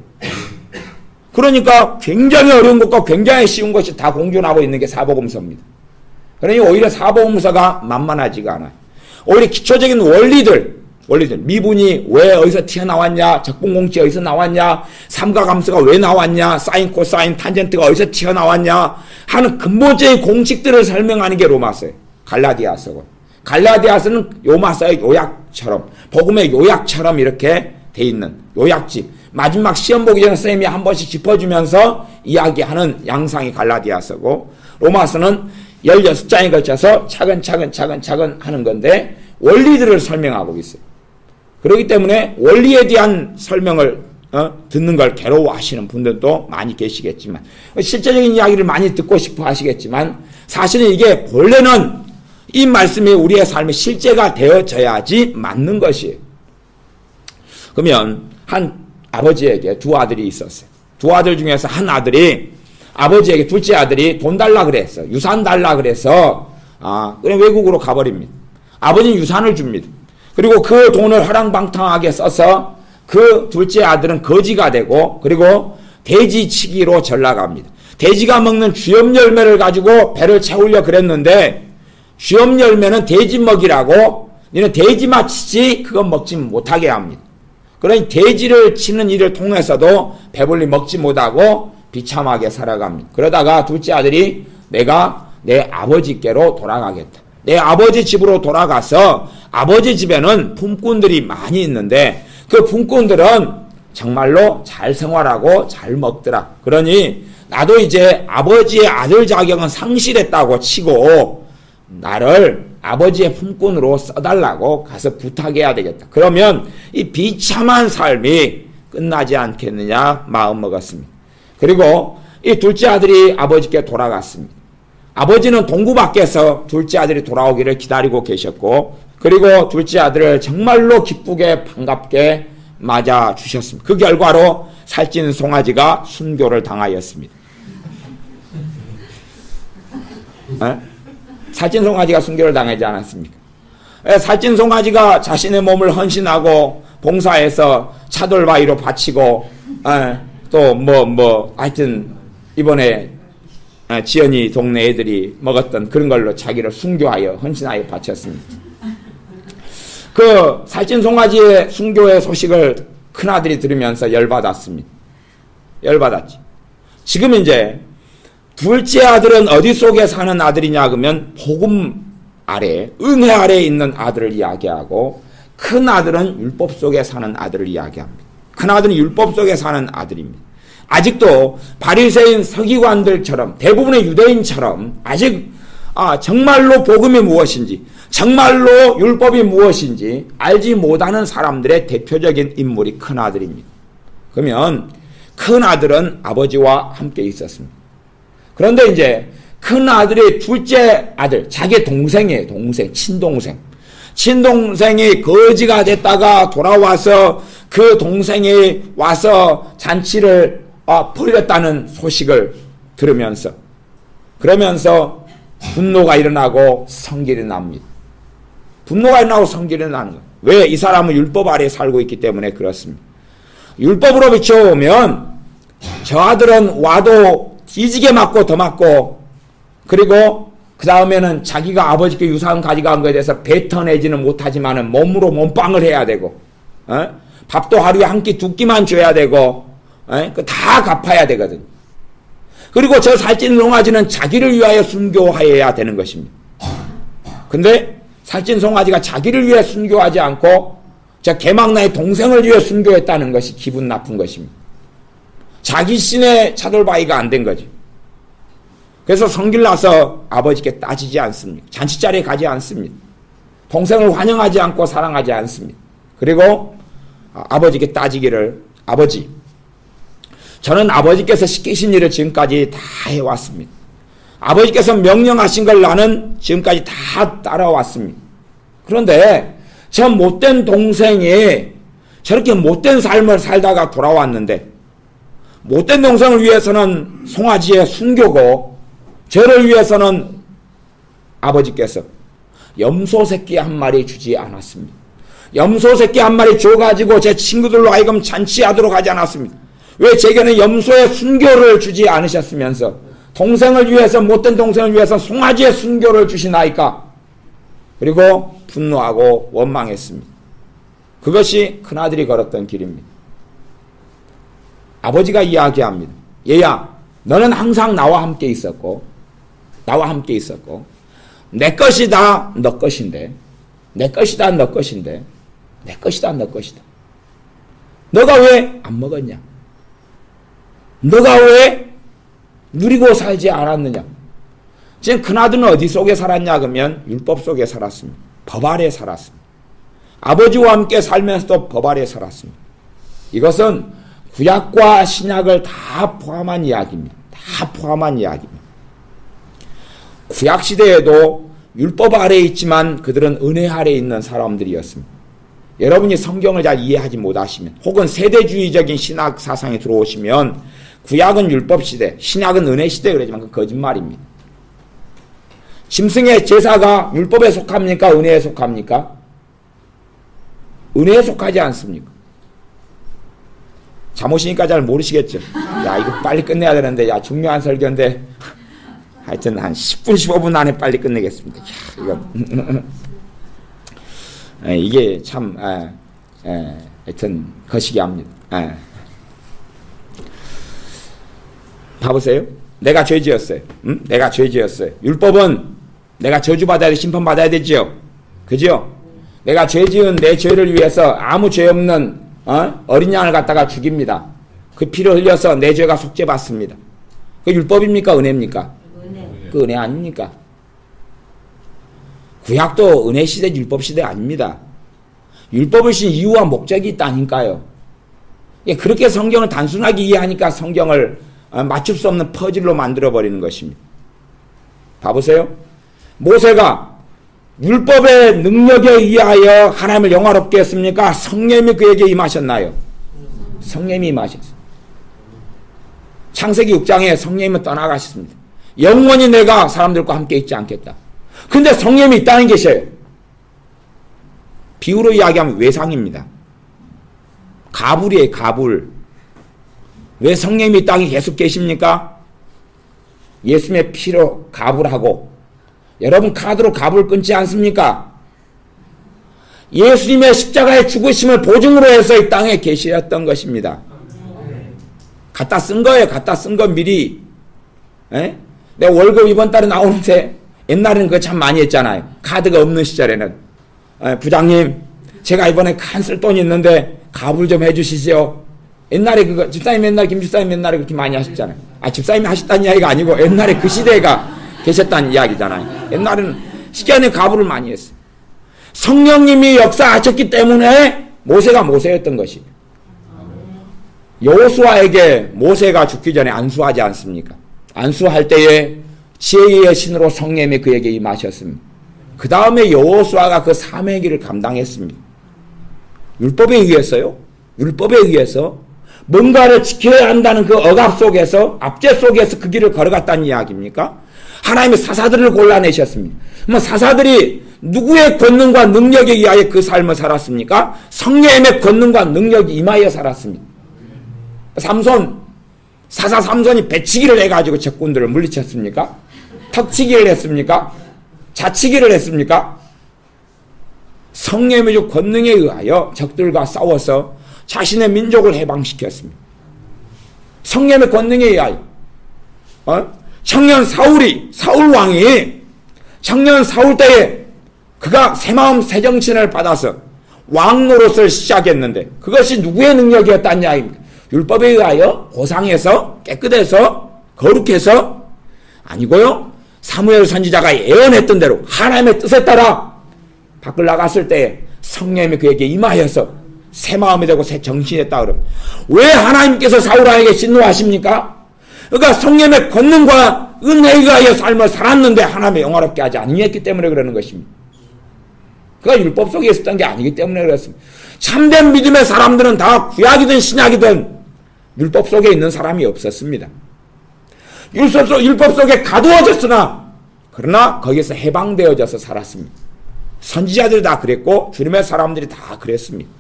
[SPEAKER 1] 그러니까 굉장히 어려운 것과 굉장히 쉬운 것이 다 공존하고 있는 게 사복음서입니다. 그러니 오히려 사복음서가 만만하지가 않아요. 오히려 기초적인 원리들 미분이 왜 어디서 튀어나왔냐, 적분공치 어디서 나왔냐, 삼각함수가 왜 나왔냐, 사인 코사인 탄젠트가 어디서 튀어나왔냐 하는 근본적인 공식들을 설명하는 게 로마서예요. 갈라디아서고, 갈라디아서는 로마서의 요약처럼, 복음의 요약처럼 이렇게 돼 있는 요약집, 마지막 시험 보기 전에 선생님이 한 번씩 짚어주면서 이야기하는 양상이 갈라디아서고, 로마서는 16장에 걸쳐서 차근차근 하는 건데 원리들을 설명하고 있어요. 그렇기 때문에 원리에 대한 설명을 듣는 걸 괴로워하시는 분들도 많이 계시겠지만, 실제적인 이야기를 많이 듣고 싶어 하시겠지만, 사실은 이게 본래는 이 말씀이 우리의 삶의 실제가 되어져야지 맞는 것이에요. 그러면 한 아버지에게 두 아들이 있었어요. 두 아들 중에서 한 아들이 아버지에게, 둘째 아들이 돈 달라 그랬어. 유산 달라 그래서 그냥 외국으로 가버립니다. 아버지는 유산을 줍니다. 그리고 그 돈을 허랑방탕하게 써서 그 둘째 아들은 거지가 되고, 그리고 돼지치기로 전락합니다. 돼지가 먹는 쥐염 열매를 가지고 배를 채우려 그랬는데, 쥐염 열매는 돼지 먹이라고 너는 돼지만 치지 그건 먹지 못하게 합니다. 그러니 돼지를 치는 일을 통해서도 배불리 먹지 못하고 비참하게 살아갑니다. 그러다가 둘째 아들이 내가 내 아버지께로 돌아가겠다. 내 아버지 집으로 돌아가서, 아버지 집에는 품꾼들이 많이 있는데 그 품꾼들은 정말로 잘 생활하고 잘 먹더라. 그러니 나도 이제 아버지의 아들 자격은 상실했다고 치고 나를 아버지의 품꾼으로 써달라고 가서 부탁해야 되겠다. 그러면 이 비참한 삶이 끝나지 않겠느냐 마음먹었습니다. 그리고 이 둘째 아들이 아버지께 돌아갔습니다. 아버지는 동구 밖에서 둘째 아들이 돌아오기를 기다리고 계셨고, 그리고 둘째 아들을 정말로 기쁘게 반갑게 맞아주셨습니다. 그 결과로 살찐 송아지가 순교를 당하였습니다. 살찐 송아지가 순교를 당하지 않았습니까? 살찐 송아지가 자신의 몸을 헌신하고 봉사해서 차돌바위로 바치고, 또 하여튼 이번에 지연이 동네 애들이 먹었던 그런 걸로 자기를 순교하여 헌신하여 바쳤습니다. 그 살찐 송아지의 순교의 소식을 큰아들이 들으면서 열받았습니다. 열받았지. 지금 이제 둘째 아들은 어디 속에 사는 아들이냐 그러면 복음 아래, 은혜 아래에 있는 아들을 이야기하고, 큰 아들은 율법 속에 사는 아들을 이야기합니다. 큰 아들은 율법 속에 사는 아들입니다. 아직도 바리새인 서기관들처럼, 대부분의 유대인처럼 아직 정말로 복음이 무엇인지, 정말로 율법이 무엇인지 알지 못하는 사람들의 대표적인 인물이 큰 아들입니다. 그러면 큰 아들은 아버지와 함께 있었습니다. 그런데 이제 큰 아들이 둘째 아들, 자기 동생이에요. 친동생. 친동생이 거지가 됐다가 돌아와서 그 동생이 와서 잔치를 벌였다는 소식을 들으면서, 그러면서 분노가 일어나고 성질이 납니다. 분노가 일어나고 성질이 나는 거예요. 왜? 이 사람은 율법 아래에 살고 있기 때문에 그렇습니다. 율법으로 비춰보면 저 아들은 와도 뒤지게 맞고 더 맞고, 그리고 그 다음에는 자기가 아버지께 유산 가져간 것에 대해서 뱉어내지는 못하지만은 몸으로 몸빵을 해야 되고, 밥도 하루에 한 끼 두 끼만 줘야 되고, 다 갚아야 되거든. 그리고 저 살찐 송아지는 자기를 위하여 순교하여야 되는 것입니다. 근데 살찐 송아지가 자기를 위해 순교하지 않고 저 개막나의 동생을 위해 순교했다는 것이 기분 나쁜 것입니다. 자기 신의 차돌바위가 안 된 거지. 그래서 성질나서 아버지께 따지지 않습니다. 잔치자리에 가지 않습니다. 동생을 환영하지 않고 사랑하지 않습니다. 그리고 아버지께 따지기를, 아버지, 저는 아버지께서 시키신 일을 지금까지 다 해왔습니다. 아버지께서 명령하신 걸 나는 지금까지 다 따라왔습니다. 그런데 저 못된 동생이 저렇게 못된 삶을 살다가 돌아왔는데 못된 동생을 위해서는 송아지의 순교고 저를 위해서는 아버지께서 염소 새끼 한 마리 주지 않았습니다. 염소 새끼 한 마리 줘가지고 제 친구들로 하여금 잔치하도록 하지 않았습니다. 왜 제게는 염소의 순교를 주지 않으셨으면서 동생을 위해서 못된 동생을 위해서 송아지의 순교를 주시나이까? 그리고 분노하고 원망했습니다. 그것이 큰아들이 걸었던 길입니다. 아버지가 이야기합니다. 얘야, 너는 항상 나와 함께 있었고 내 것이다 너 것인데 내 것이다 너 것인데 내 것이다 너 것이다. 너가 왜 안 먹었냐? 너가 왜 누리고 살지 않았느냐? 지금 큰아들은 어디 속에 살았냐 그러면 율법 속에 살았습니다. 법 아래 살았습니다. 아버지와 함께 살면서도 법 아래 살았습니다. 이것은 구약과 신약을 다 포함한 이야기입니다. 다 포함한 이야기입니다. 구약 시대에도 율법 아래에 있지만 그들은 은혜 아래에 있는 사람들이었습니다. 여러분이 성경을 잘 이해하지 못하시면 혹은 세대주의적인 신학 사상에 들어오시면 구약은 율법 시대, 신약은 은혜 시대 그러지만 그건 거짓말입니다. 짐승의 제사가 율법에 속합니까? 은혜에 속합니까? 은혜에 속하지 않습니까? 잠오시니까 잘 모르시겠죠? 야, 이거 빨리 끝내야 되는데, 야, 중요한 설교인데, 하여튼 한 10분, 15분 안에 빨리 끝내겠습니다. 야, 이거. 이게 참, 하여튼, 거시기합니다. 봐보세요. 내가 죄 지었어요. 응? 내가 죄 지었어요. 율법은 내가 저주받아야 돼, 심판받아야 되지요. 그죠? 내가 죄 지은 내 죄를 위해서 아무 죄 없는 어린 양을 갖다가 죽입니다. 그 피를 흘려서 내 죄가 속죄받습니다. 그 율법입니까? 은혜입니까? 은혜. 그 은혜 아닙니까? 구약도 은혜 시대, 율법 시대 아닙니다. 율법을 신 이유와 목적이 있다니까요. 그렇게 성경을 단순하게 이해하니까 성경을 맞출 수 없는 퍼즐로 만들어버리는 것입니다. 봐보세요. 모세가 율법의 능력에 의하여 하나님을 영화롭게 했습니까? 성령이 그에게 임하셨나요? 성령이 임하셨어요. 창세기 6장에 성령님은 떠나가셨습니다. 영원히 내가 사람들과 함께 있지 않겠다. 근데 성령이 이 땅에 계셔요. 비유로 이야기하면 외상입니다. 가불이에요, 가불. 왜 성령님이 이 땅에 계속 계십니까? 예수님의 피로 가불하고 여러분 카드로 가불 끊지 않습니까? 예수님의 십자가의 죽으심을 보증으로 해서 이 땅에 계셨던 것입니다. 갖다 쓴 거예요. 갖다 쓴 거 미리. 에? 내 월급 이번 달에 나오는데 옛날에는 그거 참 많이 했잖아요. 카드가 없는 시절에는. 부장님 제가 이번에 간 쓸 돈이 있는데 가불 좀 해주시죠. 옛날에 그거 집사님 옛날 김 집사님 옛날에 그렇게 많이 하셨잖아요. 집사님이 하셨다는 이야기가 아니고 옛날에 그 시대가 계셨다는 이야기잖아요. 옛날에는 시간에 가불을 많이 했어요. 성령님이 역사하셨기 때문에 모세가 모세였던 것이. 여호수아에게 모세가 죽기 전에 안수하지 않습니까? 안수할 때에 지혜의 신으로 성령님이 그에게 임하셨습니다. 그 다음에 여호수아가 그 사명의 길을 감당했습니다. 율법에 의해서요. 율법에 의해서 뭔가를 지켜야 한다는 그 억압 속에서 압제 속에서 그 길을 걸어갔다는 이야기입니까? 하나님의 사사들을 골라내셨습니다. 사사들이 누구의 권능과 능력에 의하여 그 삶을 살았습니까? 성령의 권능과 능력이 임하여 살았습니다. 사사 삼손이 배치기를 해가지고 적군들을 물리쳤습니까? 턱치기를 했습니까? 자치기를 했습니까? 성령의 권능에 의하여 적들과 싸워서 자신의 민족을 해방시켰습니다. 성령의 권능에 의하여. 청년 사울 왕이 청년 사울 때에 그가 새마음 새정신을 받아서 왕 노릇을 시작했는데 그것이 누구의 능력이었다는 이야기입니까? 율법에 의하여 고상해서 깨끗해서 거룩해서 아니고요. 사무엘 선지자가 예언했던 대로 하나님의 뜻에 따라 밖을 나갔을 때 성령님이 그에게 임하여서 새 마음이 되고 새 정신이 됐다 그러면 왜 하나님께서 사울 왕에게 진노하십니까? 그러니까 성령의 권능과 은혜에 의하여 삶을 살았는데 하나님의 영화롭게 하지 아니했기 때문에 그러는 것입니다. 그가 율법 속에 있었던 게 아니기 때문에 그렇습니다. 참된 믿음의 사람들은 다 구약이든 신약이든 율법 속에 있는 사람이 없었습니다. 율법 속에 가두어졌으나 그러나 거기서 해방되어져서 살았습니다. 선지자들이 다 그랬고 주님의 사람들이 다 그랬습니다.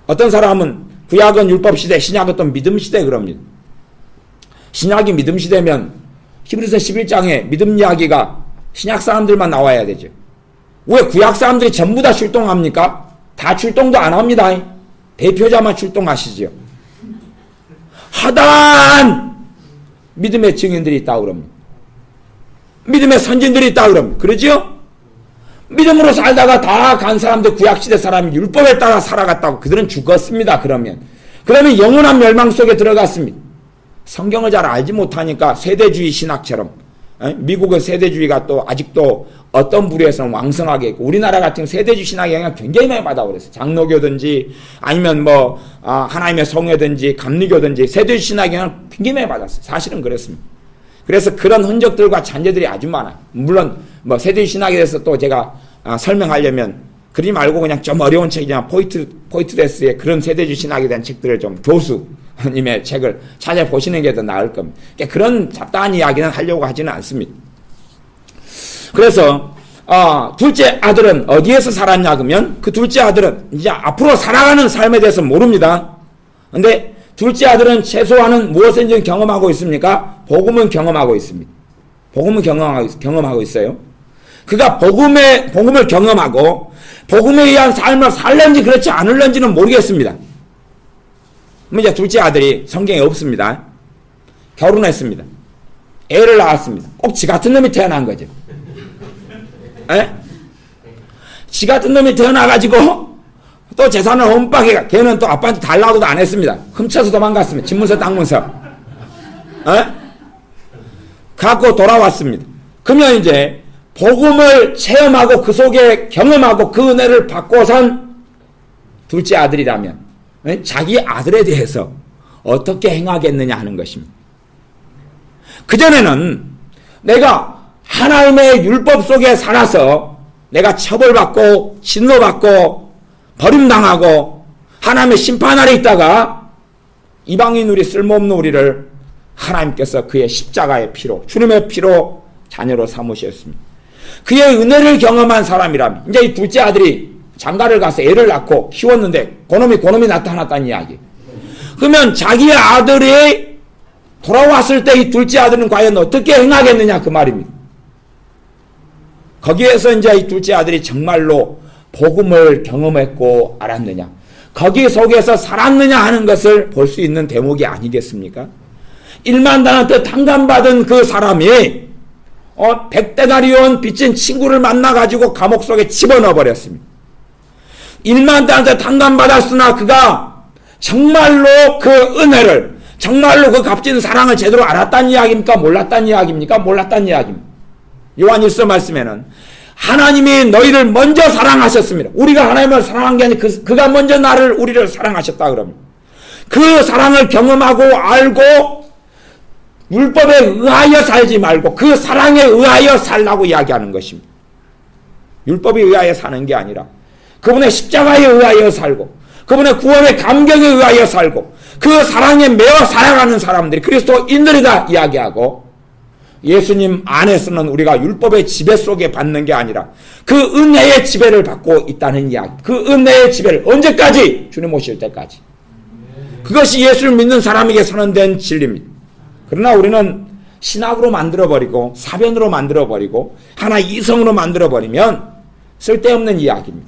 [SPEAKER 1] 어떤 사람은 구약은 율법 시대, 신약은 또 믿음 시대 그럽니다. 신약이 믿음 시대면 히브리서 11장에 믿음 이야기가 신약 사람들만 나와야 되죠. 왜 구약 사람들이 전부 다 출동합니까? 다 출동도 안 합니다. 대표자만 출동하시죠. 하단 믿음의 증인들이 있다고 그럽니다. 믿음의 선진들이 있다고 그럽니다. 그러죠? 믿음으로 살다가 다 간 사람들, 구약시대 사람이 율법에 따라 살아갔다고. 그들은 죽었습니다. 그러면 영원한 멸망 속에 들어갔습니다. 성경을 잘 알지 못하니까 세대주의 신학처럼, 미국은 세대주의가 또 아직도 어떤 부류에서는 왕성하게 있고, 우리나라 같은 세대주의 신학의 영향 굉장히 많이 받아버렸어요. 장로교든지 아니면 하나님의 성회든지 감리교든지 세대주의 신학의 영향을 굉장히 많이 받았어요. 사실은 그렇습니다. 그래서 그런 흔적들과 잔재들이 아주 많아요. 물론 세대주의 신학에 대해서 또 제가 설명하려면 그러지 말고 그냥 좀 어려운 책이지만 포이트레스의 그런 세대주의 신학에 대한 책들을 좀 교수님의 책을 찾아보시는 게 더 나을 겁니다. 그러니까 그런 잡다한 이야기는 하려고 하지는 않습니다. 그래서 둘째 아들은 어디에서 살았냐 그러면 그 둘째 아들은 이제 앞으로 살아가는 삶에 대해서 모릅니다. 근데 둘째 아들은 최소한은 무엇을 경험하고 있습니까? 복음은 경험하고 있습니다. 복음은 경험하고 있어요. 그가 복음을 경험하고 복음에 의한 삶을 살는지 그렇지 않을는지는 모르겠습니다. 이제 둘째 아들이 성경에 없습니다. 결혼했습니다. 애를 낳았습니다. 꼭 지 같은 놈이 태어난 거죠. 에? 지 같은 놈이 태어나가지고 또 재산을 험박해가 걔는 또 아빠한테 달라고도 안 했습니다. 훔쳐서 도망갔습니다. 집문서 땅문서. 에? 갖고 돌아왔습니다. 그러면 이제 복음을 체험하고 그 속에 경험하고 그 은혜를 받고선 둘째 아들이라면 자기 아들에 대해서 어떻게 행하겠느냐 하는 것입니다. 그전에는 내가 하나님의 율법 속에 살아서 내가 처벌받고 진노받고 버림당하고 하나님의 심판 아래 있다가 이방인 우리 쓸모없는 우리를 하나님께서 그의 십자가의 피로 주님의 피로 자녀로 삼으셨습니다. 그의 은혜를 경험한 사람이라면 이제 이 둘째 아들이 장가를 가서 애를 낳고 키웠는데 그놈이 나타났다는 이야기. 그러면 자기의 아들이 돌아왔을 때 이 둘째 아들은 과연 어떻게 행하겠느냐 그 말입니다. 거기에서 이제 이 둘째 아들이 정말로 복음을 경험했고 알았느냐, 거기 속에서 살았느냐 하는 것을 볼 수 있는 대목이 아니겠습니까? 1만 달란트 탕감받은 그 사람이 100데나리온 빚진 친구를 만나가지고 감옥 속에 집어넣어 버렸습니다. 1만 달란트 탕감받았으나 그가 정말로 그 은혜를, 정말로 그 값진 사랑을 제대로 알았다는 이야기입니까? 몰랐다는 이야기입니까? 몰랐다는 이야기입니다. 요한일서 말씀에는 하나님이 너희를 먼저 사랑하셨습니다. 우리가 하나님을 사랑한 게 아니라 그가 먼저 우리를 사랑하셨다 그럽니다. 그 사랑을 경험하고 알고 율법에 의하여 살지 말고 그 사랑에 의하여 살라고 이야기하는 것입니다. 율법에 의하여 사는 게 아니라 그분의 십자가에 의하여 살고 그분의 구원의 감격에 의하여 살고 그 사랑에 매어 살아가는 사람들이 그리스도인들이다 이야기하고, 예수님 안에서는 우리가 율법의 지배 속에 받는 게 아니라 그 은혜의 지배를 받고 있다는 이야기. 그 은혜의 지배를 언제까지? 주님 오실 때까지. 그것이 예수를 믿는 사람에게 선언된 진리입니다. 그러나 우리는 신학으로 만들어버리고 사변으로 만들어버리고 하나 이성으로 만들어버리면 쓸데없는 이야기입니다.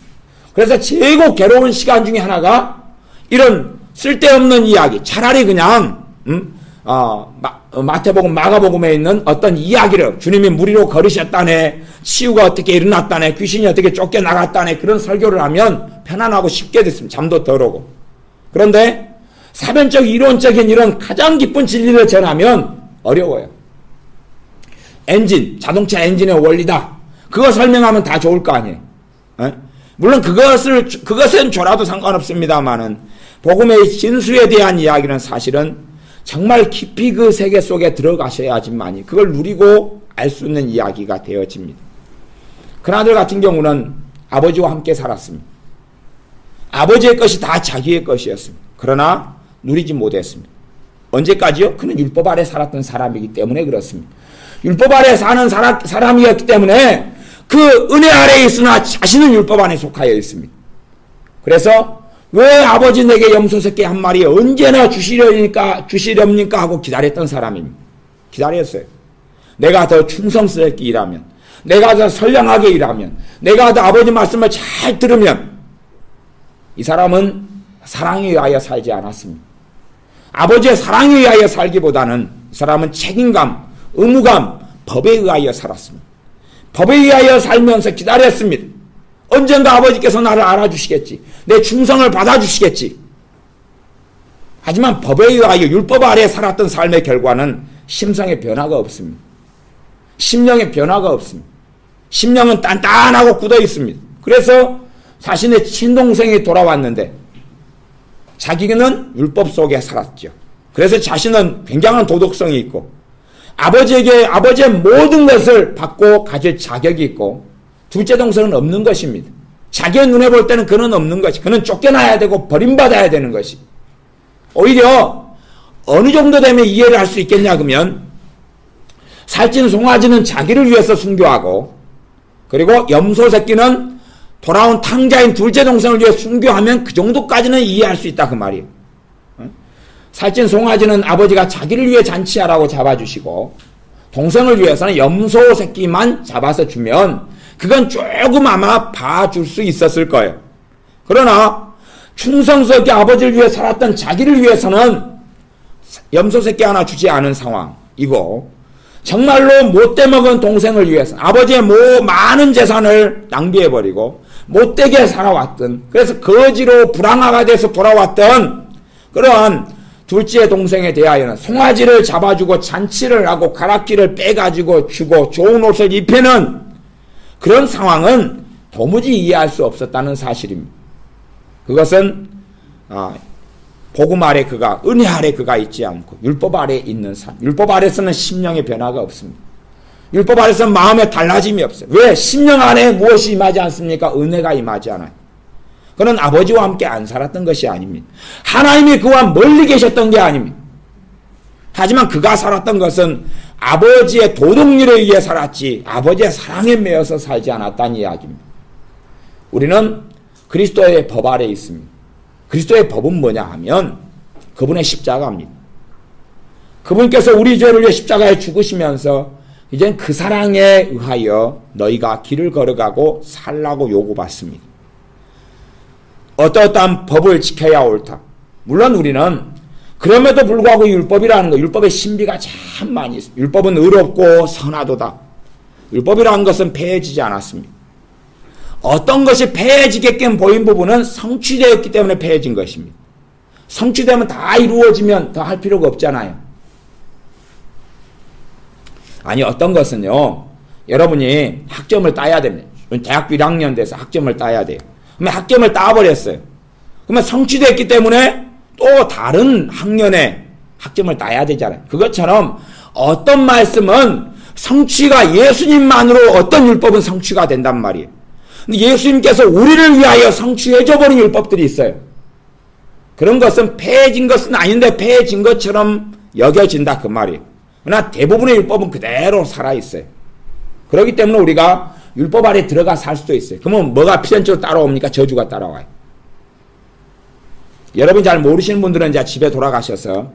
[SPEAKER 1] 그래서 최고 괴로운 시간 중에 하나가 이런 쓸데없는 이야기, 차라리 그냥 마태복음, 마가복음에 있는 어떤 이야기를 주님이 무리로 걸으셨다네, 치유가 어떻게 일어났다네, 귀신이 어떻게 쫓겨나갔다네, 그런 설교를 하면 편안하고 쉽게 됐습니다. 잠도 덜 오고. 그런데 사변적 이론적인 이런 가장 깊은 진리를 전하면 어려워요. 자동차 엔진의 원리다. 그거 설명하면 다 좋을 거 아니에요. 물론 그것은 좋아도 상관없습니다만은 복음의 진수에 대한 이야기는 사실은 정말 깊이 그 세계 속에 들어가셔야지만이 그걸 누리고 알 수 있는 이야기가 되어집니다. 큰아들 같은 경우는 아버지와 함께 살았습니다. 아버지의 것이 다 자기의 것이었습니다. 그러나 누리지 못했습니다. 언제까지요? 그는 율법 아래 살았던 사람이기 때문에 그렇습니다. 율법 아래 사는 사람이었기 때문에 그 은혜 아래에 있으나 자신은 율법 안에 속하여 있습니다. 그래서 왜 아버지 내게 염소 새끼 한 마리 언제나 주시렵니까 하고 기다렸던 사람입니다. 기다렸어요. 내가 더 충성스럽게 일하면, 내가 더 선량하게 일하면, 내가 더 아버지 말씀을 잘 들으면, 이 사람은 사랑에 의하여 살지 않았습니다. 아버지의 사랑에 의하여 살기보다는 이 사람은 책임감, 의무감, 법에 의하여 살았습니다. 법에 의하여 살면서 기다렸습니다. 언젠가 아버지께서 나를 알아주시겠지. 내 충성을 받아주시겠지. 하지만 법에 의하여 율법 아래 살았던 삶의 결과는 심성의 변화가 없습니다. 심령의 변화가 없습니다. 심령은 단단하고 굳어 있습니다. 그래서 자신의 친동생이 돌아왔는데 자기는 율법 속에 살았죠. 그래서 자신은 굉장한 도덕성이 있고 아버지의 모든 것을 받고 가질 자격이 있고 둘째 동생은 없는 것입니다. 자기의 눈에 볼 때는 그는 없는 것이, 그는 쫓겨나야 되고 버림받아야 되는 것이. 오히려 어느 정도 되면 이해를 할 수 있겠냐 그러면 살찐 송아지는 자기를 위해서 순교하고 그리고 염소 새끼는 돌아온 탕자인 둘째 동생을 위해 순교하면 그 정도까지는 이해할 수 있다 그 말이에요. 살찐 송아지는 아버지가 자기를 위해 잔치하라고 잡아주시고 동생을 위해서는 염소 새끼만 잡아서 주면 그건 조금 아마 봐줄 수 있었을 거예요. 그러나 충성스럽게 아버지를 위해 살았던 자기를 위해서는 염소 새끼 하나 주지 않은 상황이고 정말로 못돼 먹은 동생을 위해서 아버지의 많은 재산을 낭비해버리고 못되게 살아왔던, 그래서 거지로 불황아가 돼서 돌아왔던 그러한 둘째 동생에 대하여는 송아지를 잡아주고 잔치를 하고 가락지를 빼가지고 주고 좋은 옷을 입히는 그런 상황은 도무지 이해할 수 없었다는 사실입니다. 그것은 복음 아래 그가, 은혜 아래 그가 있지 않고 율법 아래 있는 삶. 율법 아래서는 심령의 변화가 없습니다. 율법 아래서는 마음의 달라짐이 없어요. 왜? 심령 안에 무엇이 임하지 않습니까? 은혜가 임하지 않아요. 그는 아버지와 함께 안 살았던 것이 아닙니다. 하나님이 그와 멀리 계셨던 게 아닙니다. 하지만 그가 살았던 것은 아버지의 도덕률에 의해 살았지 아버지의 사랑에 매여서 살지 않았다는 이야기입니다. 우리는 그리스도의 법 아래에 있습니다. 그리스도의 법은 뭐냐 하면 그분의 십자가입니다. 그분께서 우리 죄를 위해 십자가에 죽으시면서 이젠 그 사랑에 의하여 너희가 길을 걸어가고 살라고 요구받습니다. 어떠한 법을 지켜야 옳다. 물론 우리는 그럼에도 불구하고 율법이라는 거, 율법의 신비가 참 많이 있습니다. 율법은 의롭고 선하도다. 율법이라는 것은 폐해지지 않았습니다. 어떤 것이 폐해지게끔 보인 부분은 성취되었기 때문에 폐해진 것입니다. 성취되면 다 이루어지면 더 할 필요가 없잖아요. 아니 어떤 것은요, 여러분이 학점을 따야 됩니다. 대학교 1학년 돼서 학점을 따야 돼요. 그러면 학점을 따버렸어요. 그러면 성취됐기 때문에 또 다른 학년에 학점을 따야 되잖아요. 그것처럼 어떤 말씀은 성취가 예수님만으로 어떤 율법은 성취가 된단 말이에요. 근데 예수님께서 우리를 위하여 성취해줘버린 율법들이 있어요. 그런 것은 폐해진 것은 아닌데 폐해진 것처럼 여겨진다 그 말이에요. 그러나 대부분의 율법은 그대로 살아있어요. 그렇기 때문에 우리가 율법 아래 들어가 살 수도 있어요. 그러면 뭐가 필연적으로 따라옵니까? 저주가 따라와요. 여러분 잘 모르시는 분들은 이제 집에 돌아가셔서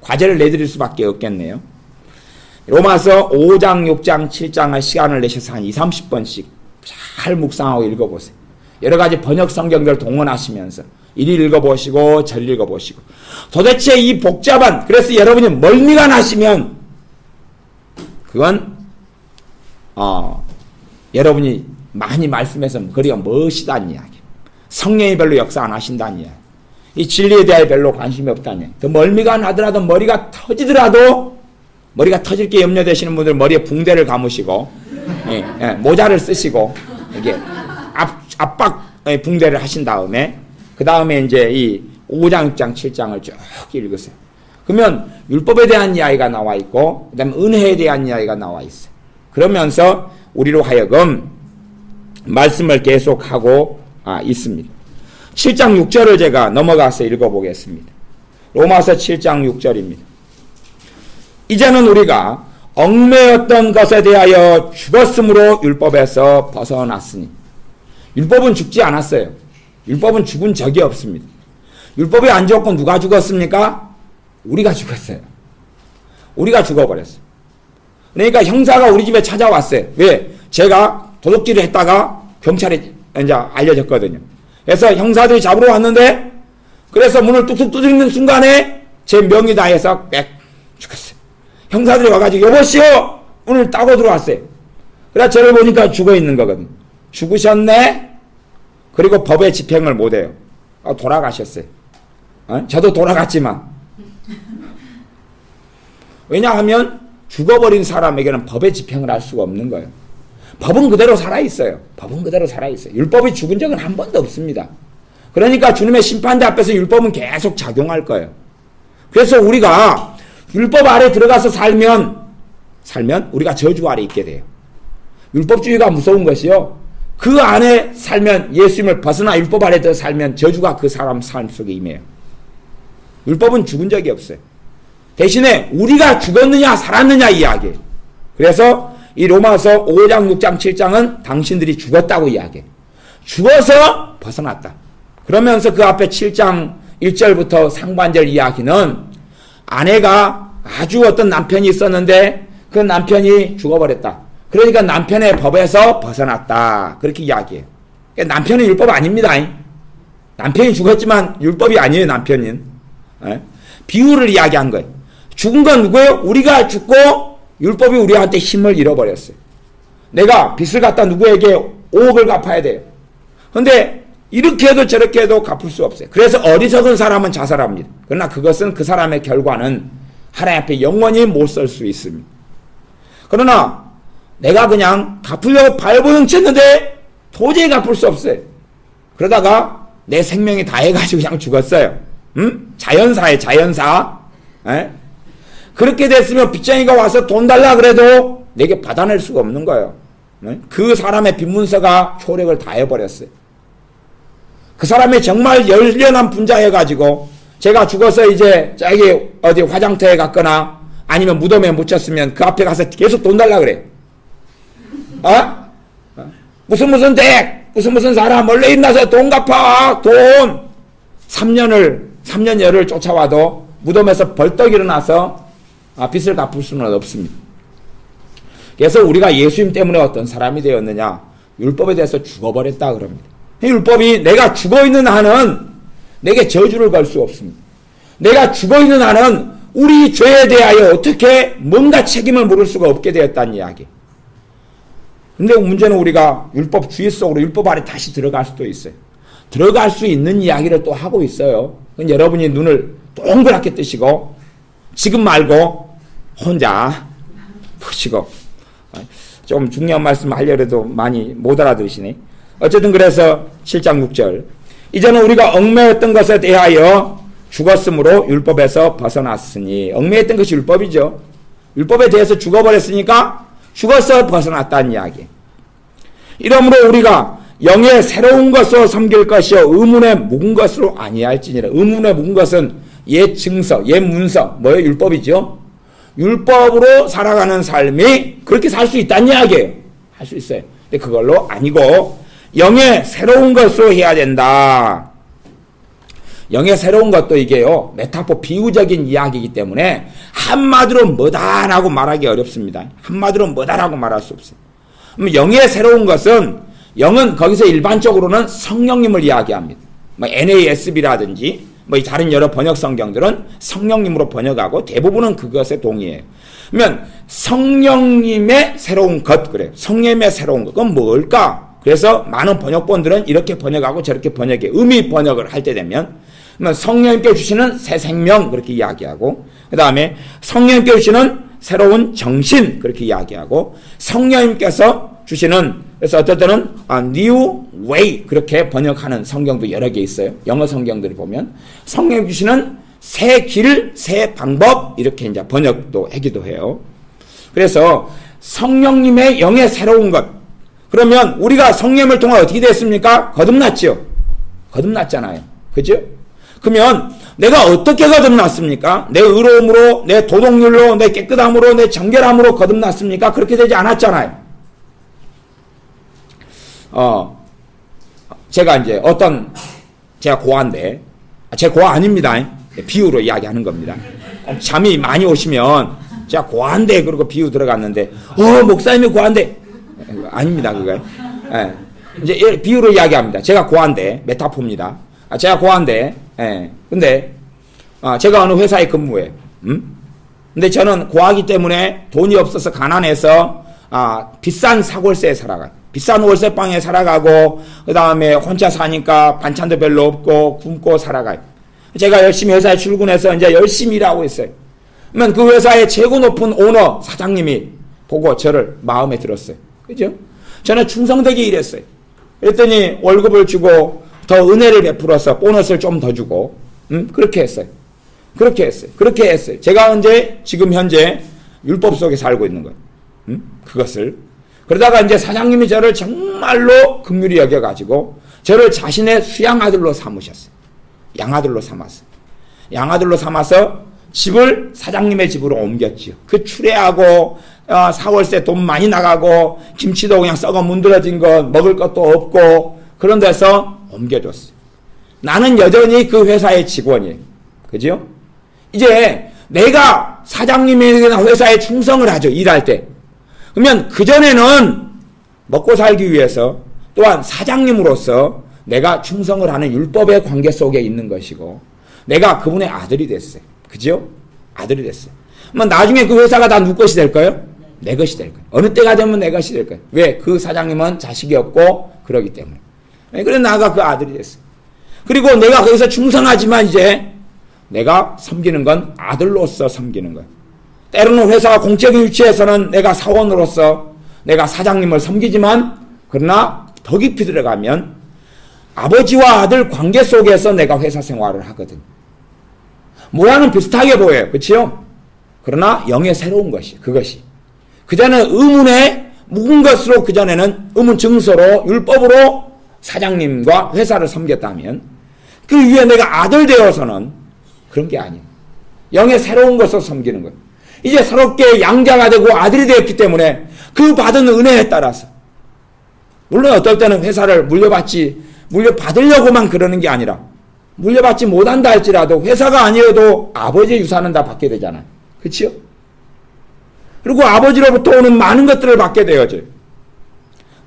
[SPEAKER 1] 과제를 내드릴 수밖에 없겠네요. 로마서 5장, 6장, 7장을 시간을 내셔서 한 20-30번씩 잘 묵상하고 읽어보세요. 여러 가지 번역 성경들 동원하시면서 이리 읽어보시고 저리 읽어보시고 도대체 이 복잡한, 그래서 여러분이 멀미가 나시면 그건 여러분이 많이 말씀해서 거리가 멋이다는 이야기. 성령이 별로 역사 안 하신다는 이야기. 이 진리에 대해 별로 관심이 없다는 이야기. 더 멀미가 나더라도 머리가 터지더라도 머리가 터질 게 염려되시는 분들 머리에 붕대를 감으시고 모자를 쓰시고 이게 압박 붕대를 하신 다음에 그 다음에 이제 이 5장, 6장, 7장을 쭉 읽으세요. 그러면 율법에 대한 이야기가 나와 있고 그 다음에 은혜에 대한 이야기가 나와 있어요. 그러면서 우리로 하여금 말씀을 계속하고 있습니다. 7장 6절을 제가 넘어가서 읽어보겠습니다. 로마서 7장 6절입니다. 이제는 우리가 얽매였던 것에 대하여 죽었으므로 율법에서 벗어났으니. 율법은 죽지 않았어요. 율법은 죽은 적이 없습니다. 율법이 안 죽었고 누가 죽었습니까? 우리가 죽었어요. 우리가 죽어버렸어요. 그러니까 형사가 우리 집에 찾아왔어요. 왜? 제가 도둑질을 했다가 경찰에 이제 알려졌거든요. 그래서 형사들이 잡으러 왔는데, 그래서 문을 뚝뚝 두드리는 순간에 제 명의 다해서 빽 죽었어요. 형사들이 와가지고 여보시오! 문을 따고 들어왔어요. 그래서 저를 보니까 죽어 있는 거거든요. 죽으셨네? 그리고 법의 집행을 못해요. 돌아가셨어요. 저도 돌아갔지만. 왜냐하면 죽어버린 사람에게는 법의 집행을 할 수가 없는 거예요. 법은 그대로 살아있어요. 법은 그대로 살아있어요. 율법이 죽은 적은 한 번도 없습니다. 그러니까 주님의 심판대 앞에서 율법은 계속 작용할 거예요. 그래서 우리가 율법 아래 들어가서 살면 우리가 저주 아래 있게 돼요. 율법주의가 무서운 것이요. 그 안에 살면, 예수님을 벗어나 율법 아래 들어 살면 저주가 그 사람 삶 속에 임해요. 율법은 죽은 적이 없어요. 대신에 우리가 죽었느냐 살았느냐 이야기예요. 그래서 이 로마서 5장, 6장, 7장은 당신들이 죽었다고 이야기해요. 죽어서 벗어났다. 그러면서 그 앞에 7장 1절부터 상반절 이야기는 아내가 아주 어떤 남편이 있었는데 그 남편이 죽어버렸다. 그러니까 남편의 법에서 벗어났다. 그렇게 이야기해요. 그러니까 남편은 율법 아닙니다. 남편이 죽었지만 율법이 아니에요, 남편은. 비유를 이야기한 거예요. 죽은 건 누구예요? 우리가 죽고 율법이 우리한테 힘을 잃어버렸어요. 내가 빚을 갖다 누구에게 5억을 갚아야 돼요. 그런데 이렇게 해도 저렇게 해도 갚을 수 없어요. 그래서 어리석은 사람은 자살합니다. 그러나 그것은 그 사람의 결과는 하나님 앞에 영원히 못 설 수 있습니다. 그러나 내가 그냥 갚으려고 발버둥쳤는데 도저히 갚을 수 없어요. 그러다가 내 생명이 다해가지고 그냥 죽었어요. 자연사예요, 자연사. 그렇게 됐으면 빚쟁이가 와서 돈 달라 그래도 내게 받아낼 수가 없는 거예요. 그 사람의 빚문서가 효력을 다해버렸어요. 그 사람이 정말 열련한 분자해가지고 제가 죽어서 이제 저기 어디 화장터에 갔거나 아니면 무덤에 묻혔으면 그 앞에 가서 계속 돈 달라 그래. 무슨 댁, 무슨 사람 원래 있나서 돈 갚아, 돈. 3년 열을 쫓아와도 무덤에서 벌떡 일어나서 빚을 갚을 수는 없습니다. 그래서 우리가 예수님 때문에 어떤 사람이 되었느냐? 율법에 대해서 죽어버렸다 그럽니다. 율법이 내가 죽어있는 한은 내게 저주를 걸 수 없습니다. 내가 죽어있는 한은 우리 죄에 대하여 어떻게 뭔가 책임을 물을 수가 없게 되었다는 이야기. 근데 문제는 우리가 율법 주의 속으로 율법 아래 다시 들어갈 수도 있어요. 들어갈 수 있는 이야기를 또 하고 있어요. 여러분이 눈을 동그랗게 뜨시고 지금 말고 혼자 보시고 좀 중요한 말씀 하려고 해도 많이 못 알아들으시네. 어쨌든 그래서 7장 6절 이제는 우리가 얽매였던 것에 대하여 죽었으므로 율법에서 벗어났으니 얽매였던 것이 율법이죠. 율법에 대해서 죽어버렸으니까 죽어서 벗어났다는 이야기. 이러므로 우리가 영의 새로운 것으로 섬길 것이요 의문에 묵은 것으로 아니할지니라. 의문에 묵은 것은 옛 증서, 옛 문서, 뭐예요? 율법이죠. 율법으로 살아가는 삶이 그렇게 살 수 있다는 이야기예요. 할 수 있어요. 근데 그걸로 아니고 영의 새로운 것으로 해야 된다. 영의 새로운 것도 이게요. 메타포 비유적인 이야기이기 때문에 한마디로 뭐다라고 말하기 어렵습니다. 한마디로 뭐다라고 말할 수 없어요. 그럼 영의 새로운 것은 영은 거기서 일반적으로는 성령님을 이야기합니다. 뭐 NASB라든지 뭐 다른 여러 번역 성경들은 성령님으로 번역하고 대부분은 그것에 동의해요. 그러면 성령님의 새로운 것 그래요. 성령님의 새로운 것. 그건 뭘까? 그래서 많은 번역본들은 이렇게 번역하고 저렇게 번역해. 의미 번역을 할 때 되면 성령님께 주시는 새 생명 그렇게 이야기하고 그 다음에 성령님께 주시는 새로운 정신 그렇게 이야기하고 성령님께서 주시는 그래서 어떨 때는 new way 그렇게 번역하는 성경도 여러 개 있어요. 영어 성경들을 보면 성령 주시는 새 길, 새 방법 이렇게 이제 번역도 하기도 해요. 그래서 성령님의 영의 새로운 것 그러면 우리가 성령을 통해 어떻게 됐습니까? 거듭났죠. 거듭났잖아요. 그죠? 그러면 내가 어떻게 거듭났습니까? 내 의로움으로, 내 도덕률로, 내 깨끗함으로, 내 정결함으로 거듭났습니까? 그렇게 되지 않았잖아요. 제가 이제 제가 고아인데, 제 고아 아닙니다. 비유로 이야기하는 겁니다. 잠이 많이 오시면, 제가 고아인데, 그러고 비유 들어갔는데, 목사님이 고아인데, 아닙니다, 그거요. 예. 이제 비유로 이야기합니다. 제가 고아인데, 메타포입니다. 제가 고아인데, 근데, 제가 어느 회사에 근무해요. 근데 저는 고아기 때문에 돈이 없어서 가난해서, 비싼 사골세에 살아가요. 비싼 월세방에 살아가고, 그 다음에 혼자 사니까 반찬도 별로 없고, 굶고 살아가요. 제가 열심히 회사에 출근해서 이제 열심히 일하고 있어요. 그러면 그 회사의 최고 높은 오너, 사장님이 보고 저를 마음에 들었어요. 그죠? 저는 충성되게 일했어요. 그랬더니 월급을 주고, 더 은혜를 베풀어서 보너스를 좀 더 주고, 그렇게 했어요. 그렇게 했어요. 제가 지금 현재 율법 속에 살고 있는 거예요. 그것을. 그러다가 이제 사장님이 저를 정말로 긍휼히 여겨가지고, 저를 자신의 수양아들로 삼으셨어요. 양아들로 삼았어요. 양아들로 삼아서 집을 사장님의 집으로 옮겼지요. 그 추레하고, 사월세 돈 많이 나가고, 김치도 그냥 썩어 문드러진 거, 먹을 것도 없고, 그런 데서 옮겨줬어요. 나는 여전히 그 회사의 직원이에요. 그죠? 이제 내가 사장님의 회사에 충성을 하죠. 일할 때. 그러면 그전에는 먹고 살기 위해서 또한 사장님으로서 내가 충성을 하는 율법의 관계 속에 있는 것이고, 내가 그분의 아들이 됐어요. 그죠? 아들이 됐어요. 그러면 나중에 그 회사가 다 누구 것이 될까요? 내 것이 될 거예요. 어느 때가 되면 내 것이 될 거예요. 왜? 그 사장님은 자식이 없고 그러기 때문에. 그래서 나가 그 아들이 됐어요. 그리고 내가 거기서 충성하지만 이제 내가 섬기는 건 아들로서 섬기는 거예요. 때로는 회사가 공적인 위치에서는 내가 사원으로서 내가 사장님을 섬기지만, 그러나 더 깊이 들어가면 아버지와 아들 관계 속에서 내가 회사 생활을 하거든. 모양은 비슷하게 보여요. 그렇죠? 그러나 영의 새로운 것이, 그것이. 그전에는 의문에 묵은 것으로, 그전에는 의문 증서로 율법으로 사장님과 회사를 섬겼다면, 그 위에 내가 아들 되어서는 그런 게 아니에요. 영의 새로운 것을 섬기는 거예요. 이제 새롭게 양자가 되고 아들이 되었기 때문에 그 받은 은혜에 따라서, 물론 어떨 때는 회사를 물려받으려고만 그러는 게 아니라, 물려받지 못한다 할지라도 회사가 아니어도 아버지의 유산은 다 받게 되잖아요. 그렇죠? 그리고 아버지로부터 오는 많은 것들을 받게 되어져요.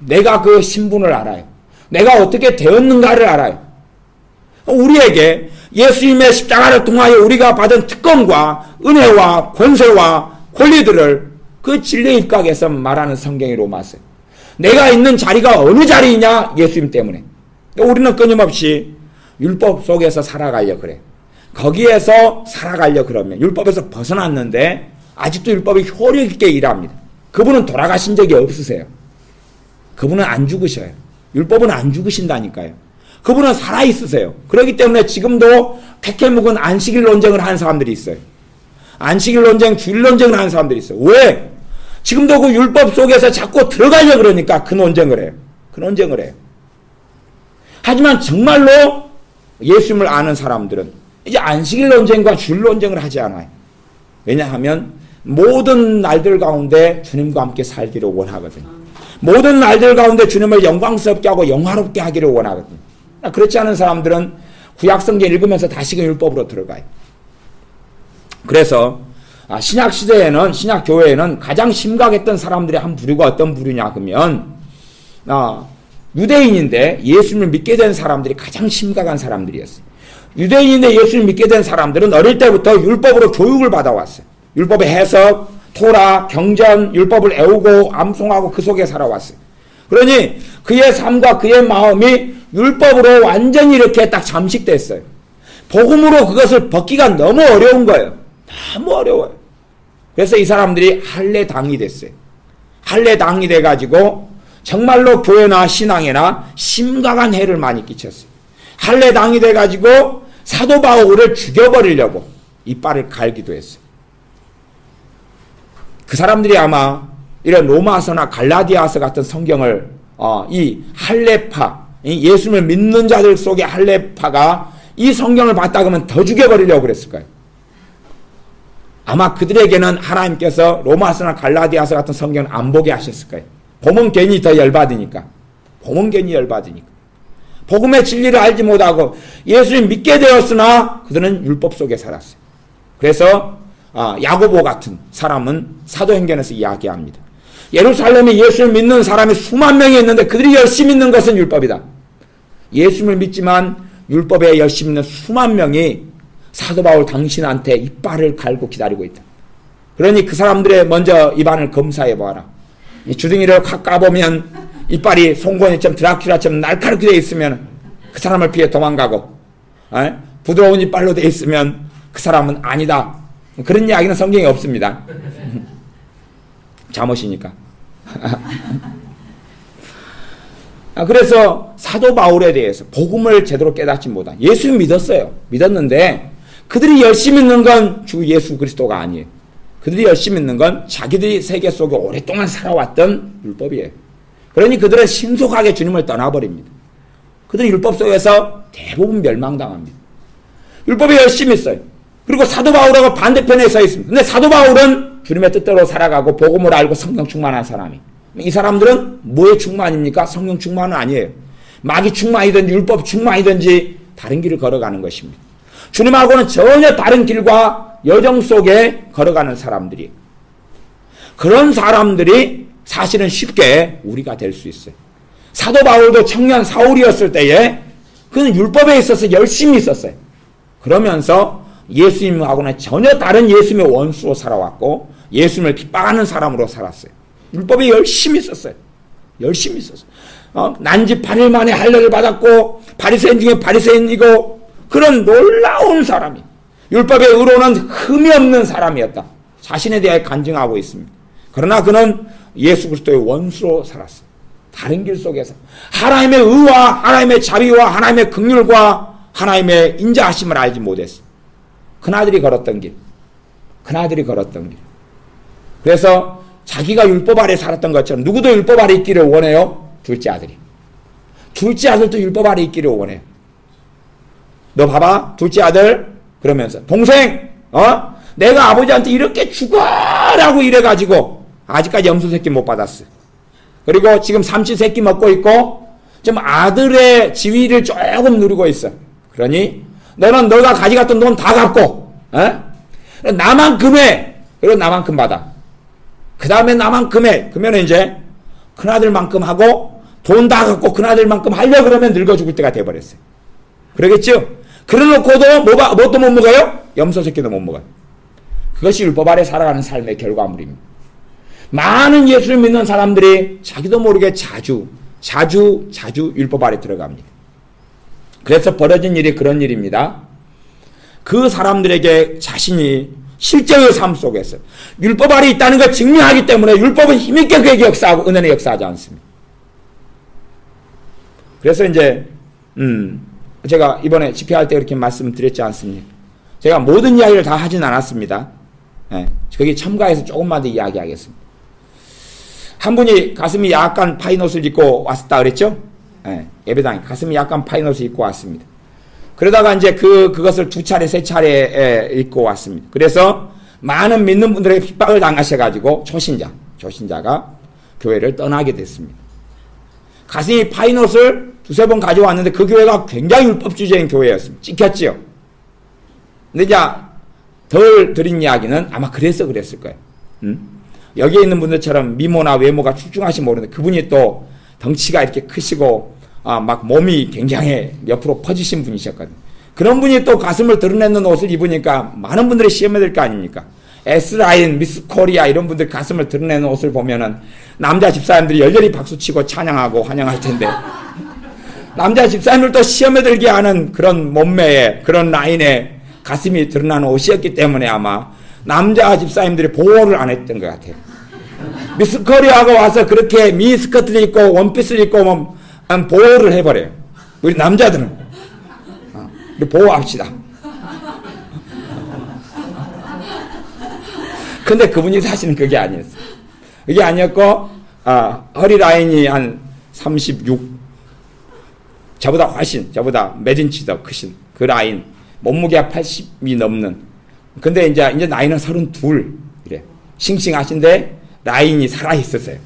[SPEAKER 1] 내가 그 신분을 알아요. 내가 어떻게 되었는가를 알아요. 우리에게 예수님의 십자가를 통하여 우리가 받은 특권과 은혜와 권세와 권리들을 그 진리의 일각에서 말하는 성경이 로마서예요. 내가 있는 자리가 어느 자리이냐? 예수님 때문에. 우리는 끊임없이 율법 속에서 살아가려 그래. 거기에서 살아가려 그러면 율법에서 벗어났는데 아직도 율법이 효력 있게 일합니다. 그분은 돌아가신 적이 없으세요. 그분은 안 죽으셔요. 율법은 안 죽으신다니까요. 그분은 살아있으세요. 그렇기 때문에 지금도 백해묵은 안식일 논쟁을 하는 사람들이 있어요. 안식일 논쟁, 주일 논쟁을 하는 사람들이 있어요. 왜? 지금도 그 율법 속에서 자꾸 들어가려 그러니까 그 논쟁을 해요. 그 논쟁을 해요. 하지만 정말로 예수님을 아는 사람들은 이제 안식일 논쟁과 주일 논쟁을 하지 않아요. 왜냐하면 모든 날들 가운데 주님과 함께 살기를 원하거든요. 모든 날들 가운데 주님을 영광스럽게 하고 영화롭게 하기를 원하거든요. 그렇지 않은 사람들은 구약성경 읽으면서 다시금 율법으로 들어가요. 그래서 신약시대에는, 신약교회에는 가장 심각했던 사람들의 한 부류가 어떤 부류냐 그러면 유대인인데 예수님을 믿게 된 사람들이 가장 심각한 사람들이었어요. 유대인인데 예수님을 믿게 된 사람들은 어릴 때부터 율법으로 교육을 받아왔어요. 율법의 해석, 토라, 경전, 율법을 애우고 암송하고 그 속에 살아왔어요. 그러니 그의 삶과 그의 마음이 율법으로 완전히 이렇게 딱 잠식됐어요. 복음으로 그것을 벗기가 너무 어려운 거예요. 너무 어려워요. 그래서 이 사람들이 할례당이 됐어요. 할례당이 돼가지고 정말로 교회나 신앙에나 심각한 해를 많이 끼쳤어요. 할례당이 돼가지고 사도 바울을 죽여버리려고 이빨을 갈기도 했어요. 그 사람들이 아마 이런 로마서나 갈라디아서 같은 성경을 이 할례파, 예수님을 믿는 자들 속의 할례파가 이 성경을 봤다 그러면 더 죽여버리려고 그랬을 거예요. 아마 그들에게는 하나님께서 로마서나 갈라디아서 같은 성경을 안 보게 하셨을 거예요. 보면 괜히 더 열받으니까. 보면 괜히 열받으니까. 복음의 진리를 알지 못하고 예수님 믿게 되었으나 그들은 율법 속에 살았어요. 그래서 야고보 같은 사람은 사도행전에서 이야기합니다. 예루살렘에 예수를 믿는 사람이 수만 명이 있는데 그들이 열심히 믿는 것은 율법이다. 예수님을 믿지만 율법에 열심히 있는 수만 명이 사도 바울 당신한테 이빨을 갈고 기다리고 있다. 그러니 그 사람들의 먼저 입안을 검사해 보아라. 주둥이를 확 까보면 이빨이 송곳니처럼 드라큘라처럼 날카롭게 되어 있으면 그 사람을 피해 도망가고, 부드러운 이빨로 되어 있으면 그 사람은 아니다. 그런 이야기는 성경에 없습니다. 잠옷이니까. 그래서 사도 바울에 대해서 복음을 제대로 깨닫지 못한, 예수 믿었어요. 믿었는데 그들이 열심히 믿는 건 주 예수 그리스도가 아니에요. 그들이 열심히 믿는 건 자기들이 세계 속에 오랫동안 살아왔던 율법이에요. 그러니 그들은 신속하게 주님을 떠나버립니다. 그들이 율법 속에서 대부분 멸망당합니다. 율법에 열심히 있어요. 그리고 사도 바울하고 반대편에 서 있습니다. 근데 사도 바울은 주님의 뜻대로 살아가고 복음을 알고 성령 충만한 사람이. 이 사람들은 뭐의 충만입니까? 성령 충만은 아니에요. 마귀 충만이든지 율법 충만이든지 다른 길을 걸어가는 것입니다. 주님하고는 전혀 다른 길과 여정 속에 걸어가는 사람들이. 그런 사람들이 사실은 쉽게 우리가 될 수 있어요. 사도 바울도 청년 사울이었을 때에 그는 율법에 있어서 열심히 있었어요. 그러면서 예수님하고는 전혀 다른 예수님의 원수로 살아왔고 예수님을 핍박하는 사람으로 살았어요. 율법에 열심히 있었어요. 열심히 있었어요. 난지 8일 만에 할례를 받았고 바리새인 중에 바리새인이고 그런 놀라운 사람이, 율법의 의로는 흠이 없는 사람이었다. 자신에 대해 간증하고 있습니다. 그러나 그는 예수 그리스도의 원수로 살았어요. 다른 길 속에서 하나님의 의와 하나님의 자비와 하나님의 긍휼과 하나님의 인자하심을 알지 못했어요. 그나들이 걸었던 길. 그나들이 걸었던 길. 그래서 자기가 율법 아래 살았던 것처럼 누구도 율법 아래 있기를 원해요? 둘째 아들이. 둘째 아들도 율법 아래 있기를 원해요. 너 봐봐, 둘째 아들. 그러면서 동생, 내가 아버지한테 이렇게 죽어라고 이래가지고 아직까지 염소 새끼 못 받았어. 그리고 지금 삼치 새끼 먹고 있고 좀 아들의 지위를 조금 누리고 있어. 그러니 너는 너가 가져갔던 돈 다 갚고, 나만큼 해. 그리고 나만큼 받아. 그 다음에 나만큼 해. 그러면 이제 큰아들만큼 하고 돈 다 갖고 큰아들만큼 하려고 그러면 늙어 죽을 때가 돼버렸어요. 그러겠죠? 그래놓고도 뭣도 못 먹어요? 염소 새끼도 못 먹어요. 그것이 율법 아래 살아가는 삶의 결과물입니다. 많은 예수를 믿는 사람들이 자기도 모르게 자주 율법 아래 들어갑니다. 그래서 벌어진 일이 그런 일입니다. 그 사람들에게 자신이 실제의 삶 속에서 율법 아래 있다는 걸 증명하기 때문에 율법은 힘있게 그에게 역사하고 은혜는 역사하지 않습니다. 그래서 이제 제가 이번에 집회할 때 그렇게 말씀드렸지 않습니까? 제가 모든 이야기를 다 하진 않았습니다. 거기 첨가해서 조금만 더 이야기하겠습니다. 한 분이 가슴이 약간 파인 옷을 입고 왔다 그랬죠? 예배당에 가슴이 약간 파인 옷을 입고 왔습니다. 그러다가 이제 그것을 2차례, 3차례 입고 왔습니다. 그래서 많은 믿는 분들에게 핍박을 당하셔가지고 조신자가 교회를 떠나게 됐습니다. 가슴이 파인 옷을 2-3번 가져왔는데 그 교회가 굉장히 율법주의적인 교회였습니다. 찍혔지요. 근데 이제 덜 드린 이야기는 아마 그래서 그랬을 거예요. 여기에 있는 분들처럼 미모나 외모가 출중하시 모르는데 그분이 또 덩치가 이렇게 크시고 막 몸이 굉장히 옆으로 퍼지신 분이셨거든요. 그런 분이 또 가슴을 드러내는 옷을 입으니까 많은 분들이 시험에 들 거 아닙니까? S라인, 미스 코리아 이런 분들 가슴을 드러내는 옷을 보면은 남자 집사님들이 열렬히 박수치고 찬양하고 환영할 텐데 남자 집사님들도 시험에 들게 하는 그런 몸매에 그런 라인에 가슴이 드러나는 옷이었기 때문에 아마 남자 집사님들이 보호를 안 했던 것 같아요. 미스 코리아가 와서 그렇게 미니스커트를 입고 원피스를 입고 보호를 해버려요. 우리 남자들은 우리 보호합시다. 근데 그분이 사실은 그게 아니었어요. 그게 아니었고 허리 라인이 한 36. 저보다 훨씬, 저보다 몇 인치 더 크신 그 라인. 몸무게가 80이 넘는. 근데 이제 나이는 32. 이래. 싱싱하신데 라인이 살아있었어요.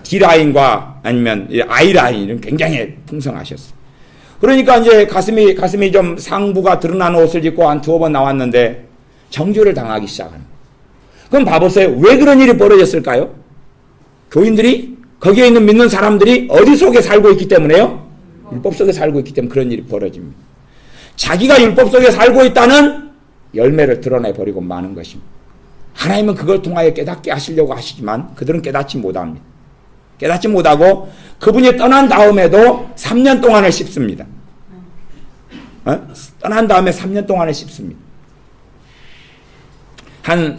[SPEAKER 1] D라인과 아니면 I라인은 굉장히 풍성하셨어요. 그러니까 이제 가슴이 좀 상부가 드러나는 옷을 입고 한 2번 나왔는데 정죄를 당하기 시작하는 거예요. 그럼 봐보세요. 왜 그런 일이 벌어졌을까요? 교인들이, 거기에 있는 믿는 사람들이 어디 속에 살고 있기 때문에요? 율법 속에 살고 있기 때문에 그런 일이 벌어집니다. 자기가 율법 속에 살고 있다는 열매를 드러내버리고 마는 것입니다. 하나님은 그걸 통하여 깨닫게 하시려고 하시지만 그들은 깨닫지 못합니다. 깨닫지 못하고 그분이 떠난 다음에도 3년 동안을 씹습니다. 떠난 다음에 3년 동안을 씹습니다. 한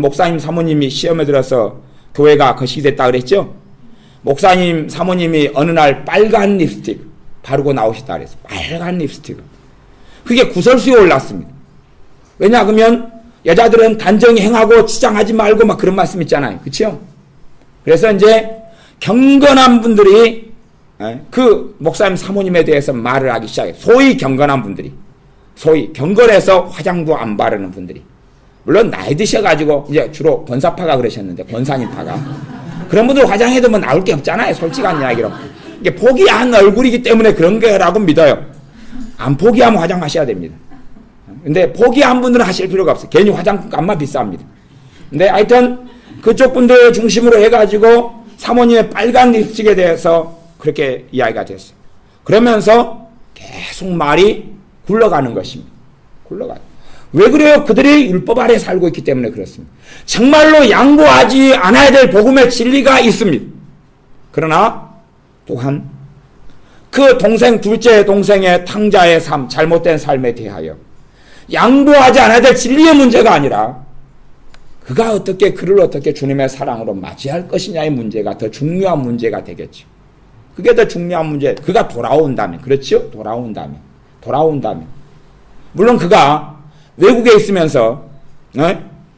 [SPEAKER 1] 목사님 사모님이 시험에 들어서 교회가 거시기됐다 그랬죠? 목사님 사모님이 어느 날 빨간 립스틱 바르고 나오셨다 그랬어요. 빨간 립스틱. 그게 구설수에 올랐습니다. 왜냐 그러면 여자들은 단정히 행하고 치장하지 말고 막 그런 말씀 있잖아요. 그렇죠? 그래서 이제 경건한 분들이 그 목사님 사모님에 대해서 말을 하기 시작해요. 소위 경건한 분들이. 소위 경건해서 화장도 안 바르는 분들이. 물론 나이 드셔가지고 이제 주로 권사파가 그러셨는데 권사님파가. 그런 분들 화장해도 뭐 나올 게 없잖아요. 솔직한 이야기로. 이게 포기한 얼굴이기 때문에 그런 거라고 믿어요. 안 포기하면 화장하셔야 됩니다. 근데 포기한 분들은 하실 필요가 없어요. 괜히 화장값만 비쌉니다. 근데 하여튼 그쪽 분들 중심으로 해가지고 사모님의 빨간 립스틱에 대해서 그렇게 이야기가 됐어요. 그러면서 계속 말이 굴러가는 것입니다. 굴러가요. 왜 그래요? 그들이 율법 아래 살고 있기 때문에 그렇습니다. 정말로 양보하지 않아야 될 복음의 진리가 있습니다. 그러나 또한 그 둘째 동생의 탕자의 삶, 잘못된 삶에 대하여 양보하지 않아야 될 진리의 문제가 아니라 그를 어떻게 주님의 사랑으로 맞이할 것이냐의 문제가 더 중요한 문제가 되겠죠. 그게 더 중요한 문제. 그가 돌아온다면, 그렇죠? 돌아온다면. 물론 그가 외국에 있으면서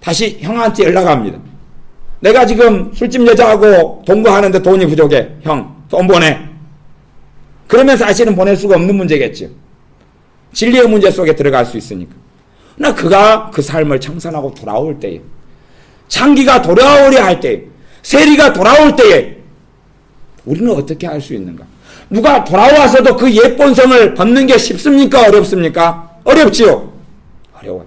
[SPEAKER 1] 다시 형한테 연락합니다. 내가 지금 술집 여자하고 동거하는데 돈이 부족해. 형, 돈 보내. 그러면 사실은 보낼 수가 없는 문제겠죠. 진리의 문제 속에 들어갈 수 있으니까. 그러나 그가 그 삶을 청산하고 돌아올 때에, 창기가 돌아오려 할 때에, 세리가 돌아올 때에 우리는 어떻게 할 수 있는가? 누가 돌아와서도 그 옛 본성을 벗는 게 쉽습니까? 어렵습니까? 어렵지요. 어려워요.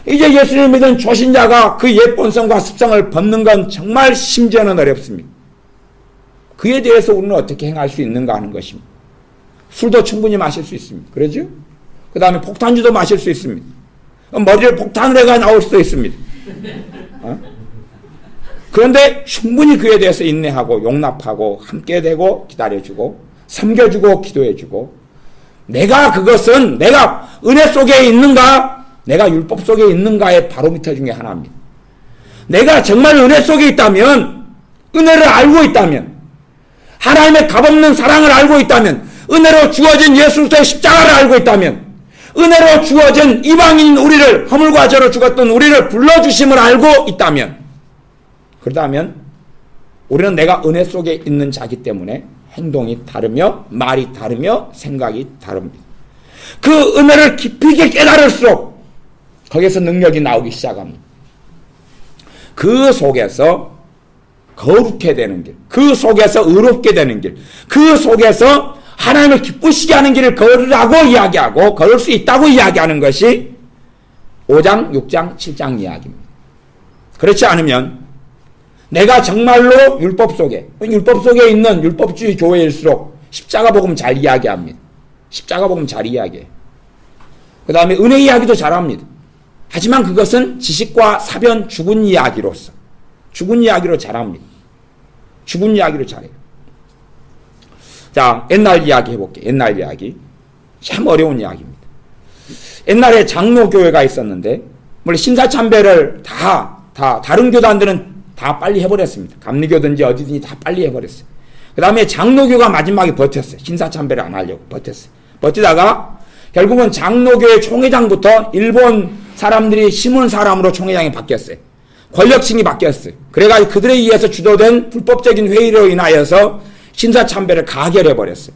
[SPEAKER 1] 이제 예수님을 믿은 초신자가 그 옛 본성과 습성을 벗는 건 정말 심지어는 어렵습니다. 그에 대해서 우리는 어떻게 행할 수 있는가 하는 것입니다. 술도 충분히 마실 수 있습니다. 그러죠? 그 다음에 폭탄주도 마실 수 있습니다. 머리를 폭탄으로 해가 나올 수도 있습니다. 그런데 충분히 그에 대해서 인내하고 용납하고 함께 되고 기다려주고 섬겨주고 기도해주고, 그것은 내가 은혜 속에 있는가 내가 율법 속에 있는가의 바로미터 중에 하나입니다. 내가 정말 은혜 속에 있다면, 은혜를 알고 있다면, 하나님의 값없는 사랑을 알고 있다면, 은혜로 주어진 예수 그리스도의 십자가를 알고 있다면, 은혜로 주어진 이방인 우리를, 허물과 죄로 죽었던 우리를 불러주심을 알고 있다면, 그렇다면 우리는 내가 은혜 속에 있는 자기 때문에 행동이 다르며 말이 다르며 생각이 다릅니다. 그 은혜를 깊이 있게 깨달을수록 거기에서 능력이 나오기 시작합니다. 그 속에서 거룩해 되는 길, 그 속에서 의롭게 되는 길, 그 속에서 하나님을 기쁘시게 하는 길을 걸으라고 이야기하고 걸을 수 있다고 이야기하는 것이 5장, 6장, 7장 이야기입니다. 그렇지 않으면 내가 정말로 율법 속에 있는 율법주의 교회일수록 십자가 복음 잘 이야기합니다. 십자가 복음 잘 이야기해요. 그 다음에 은혜 이야기도 잘합니다. 하지만 그것은 지식과 사변 죽은 이야기로 잘합니다. 죽은 이야기로 잘해요. 자, 옛날 이야기 해볼게요. 옛날 이야기. 참 어려운 이야기입니다. 옛날에 장로교회가 있었는데, 물론 신사참배를 다른 교단들은 다 빨리 해버렸습니다. 감리교든지 어디든지 다 빨리 해버렸어요. 그 다음에 장로교가 마지막에 버텼어요. 신사참배를 안 하려고 버텼어요. 버티다가 결국은 장로교회 총회장부터 일본 사람들이 심은 사람으로 총회장이 바뀌었어요. 권력층이 바뀌었어요. 그래가지고 그들에 의해서 주도된 불법적인 회의로 인하여서 신사참배를 가결해버렸어요.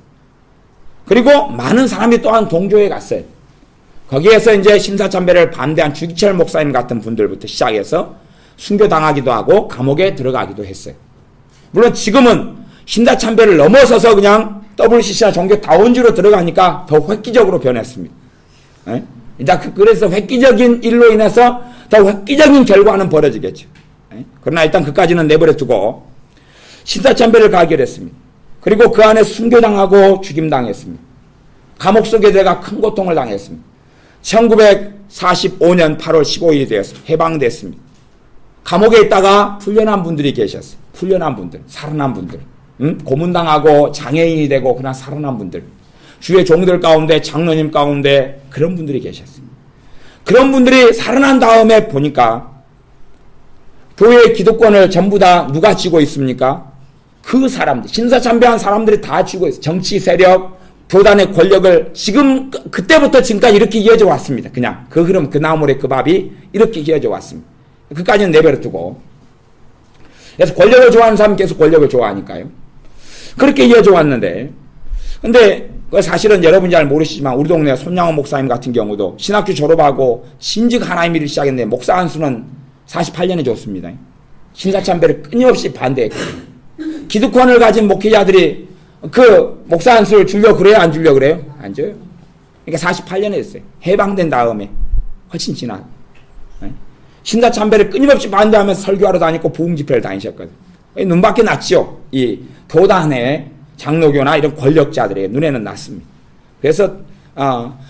[SPEAKER 1] 그리고 많은 사람이 또한 동조해 갔어요. 거기에서 이제 신사참배를 반대한 주기철 목사님 같은 분들부터 시작해서 순교당하기도 하고 감옥에 들어가기도 했어요. 물론 지금은 신사참배를 넘어서서 그냥 WCC나 종교다원주로 들어가니까 더 획기적으로 변했습니다. 네? 이제 그래서 획기적인 일로 인해서 더 획기적인 결과는 벌어지겠죠. 네? 그러나 일단 그까지는 내버려 두고 신사참배를 가결했습니다. 그리고 그 안에 순교당하고 죽임당했습니다. 감옥 속에 들어가 큰 고통을 당했습니다. 1945년 8월 15일이 되었습니다. 해방됐습니다. 감옥에 있다가 풀려난 분들이 계셨어요. 풀려난 분들, 살아난 분들. 고문당하고 장애인이 되고 그냥 살아난 분들. 주의 종들 가운데, 장로님 가운데 그런 분들이 계셨어요. 그런 분들이 살아난 다음에 보니까 교회의 기득권을 전부 다 누가 쥐고 있습니까? 그 사람들, 신사참배한 사람들이 다 쥐고 있어요. 정치 세력, 교단의 권력을 지금 그때부터 지금까지 이렇게 이어져 왔습니다. 그냥 그 흐름, 그 나무래 그 밥이 이렇게 이어져 왔습니다. 그까지는 내버려 두고. 그래서 권력을 좋아하는 사람은 계속 권력을 좋아하니까요. 그렇게 이어져 왔는데, 근데 사실은 여러분이 잘 모르시지만 우리 동네 손양호 목사님 같은 경우도 신학교 졸업하고 진즉 하나님 일을 시작했는데 목사 안수는 48년에 줬습니다. 신사참배를 끊임없이 반대했거든요. 기득권을 가진 목회자들이 그 목사 안수를 주려고 그래요? 안 주려고 그래요? 안 줘요. 그러니까 48년에 했어요. 해방된 다음에 훨씬 지나. 신사참배를 끊임없이 반대하면서 설교하러 다니고 부흥집회를 다니셨거든요. 눈밖에 났죠. 이 교단의 장로교나 이런 권력자들의 눈에는 났습니다. 그래서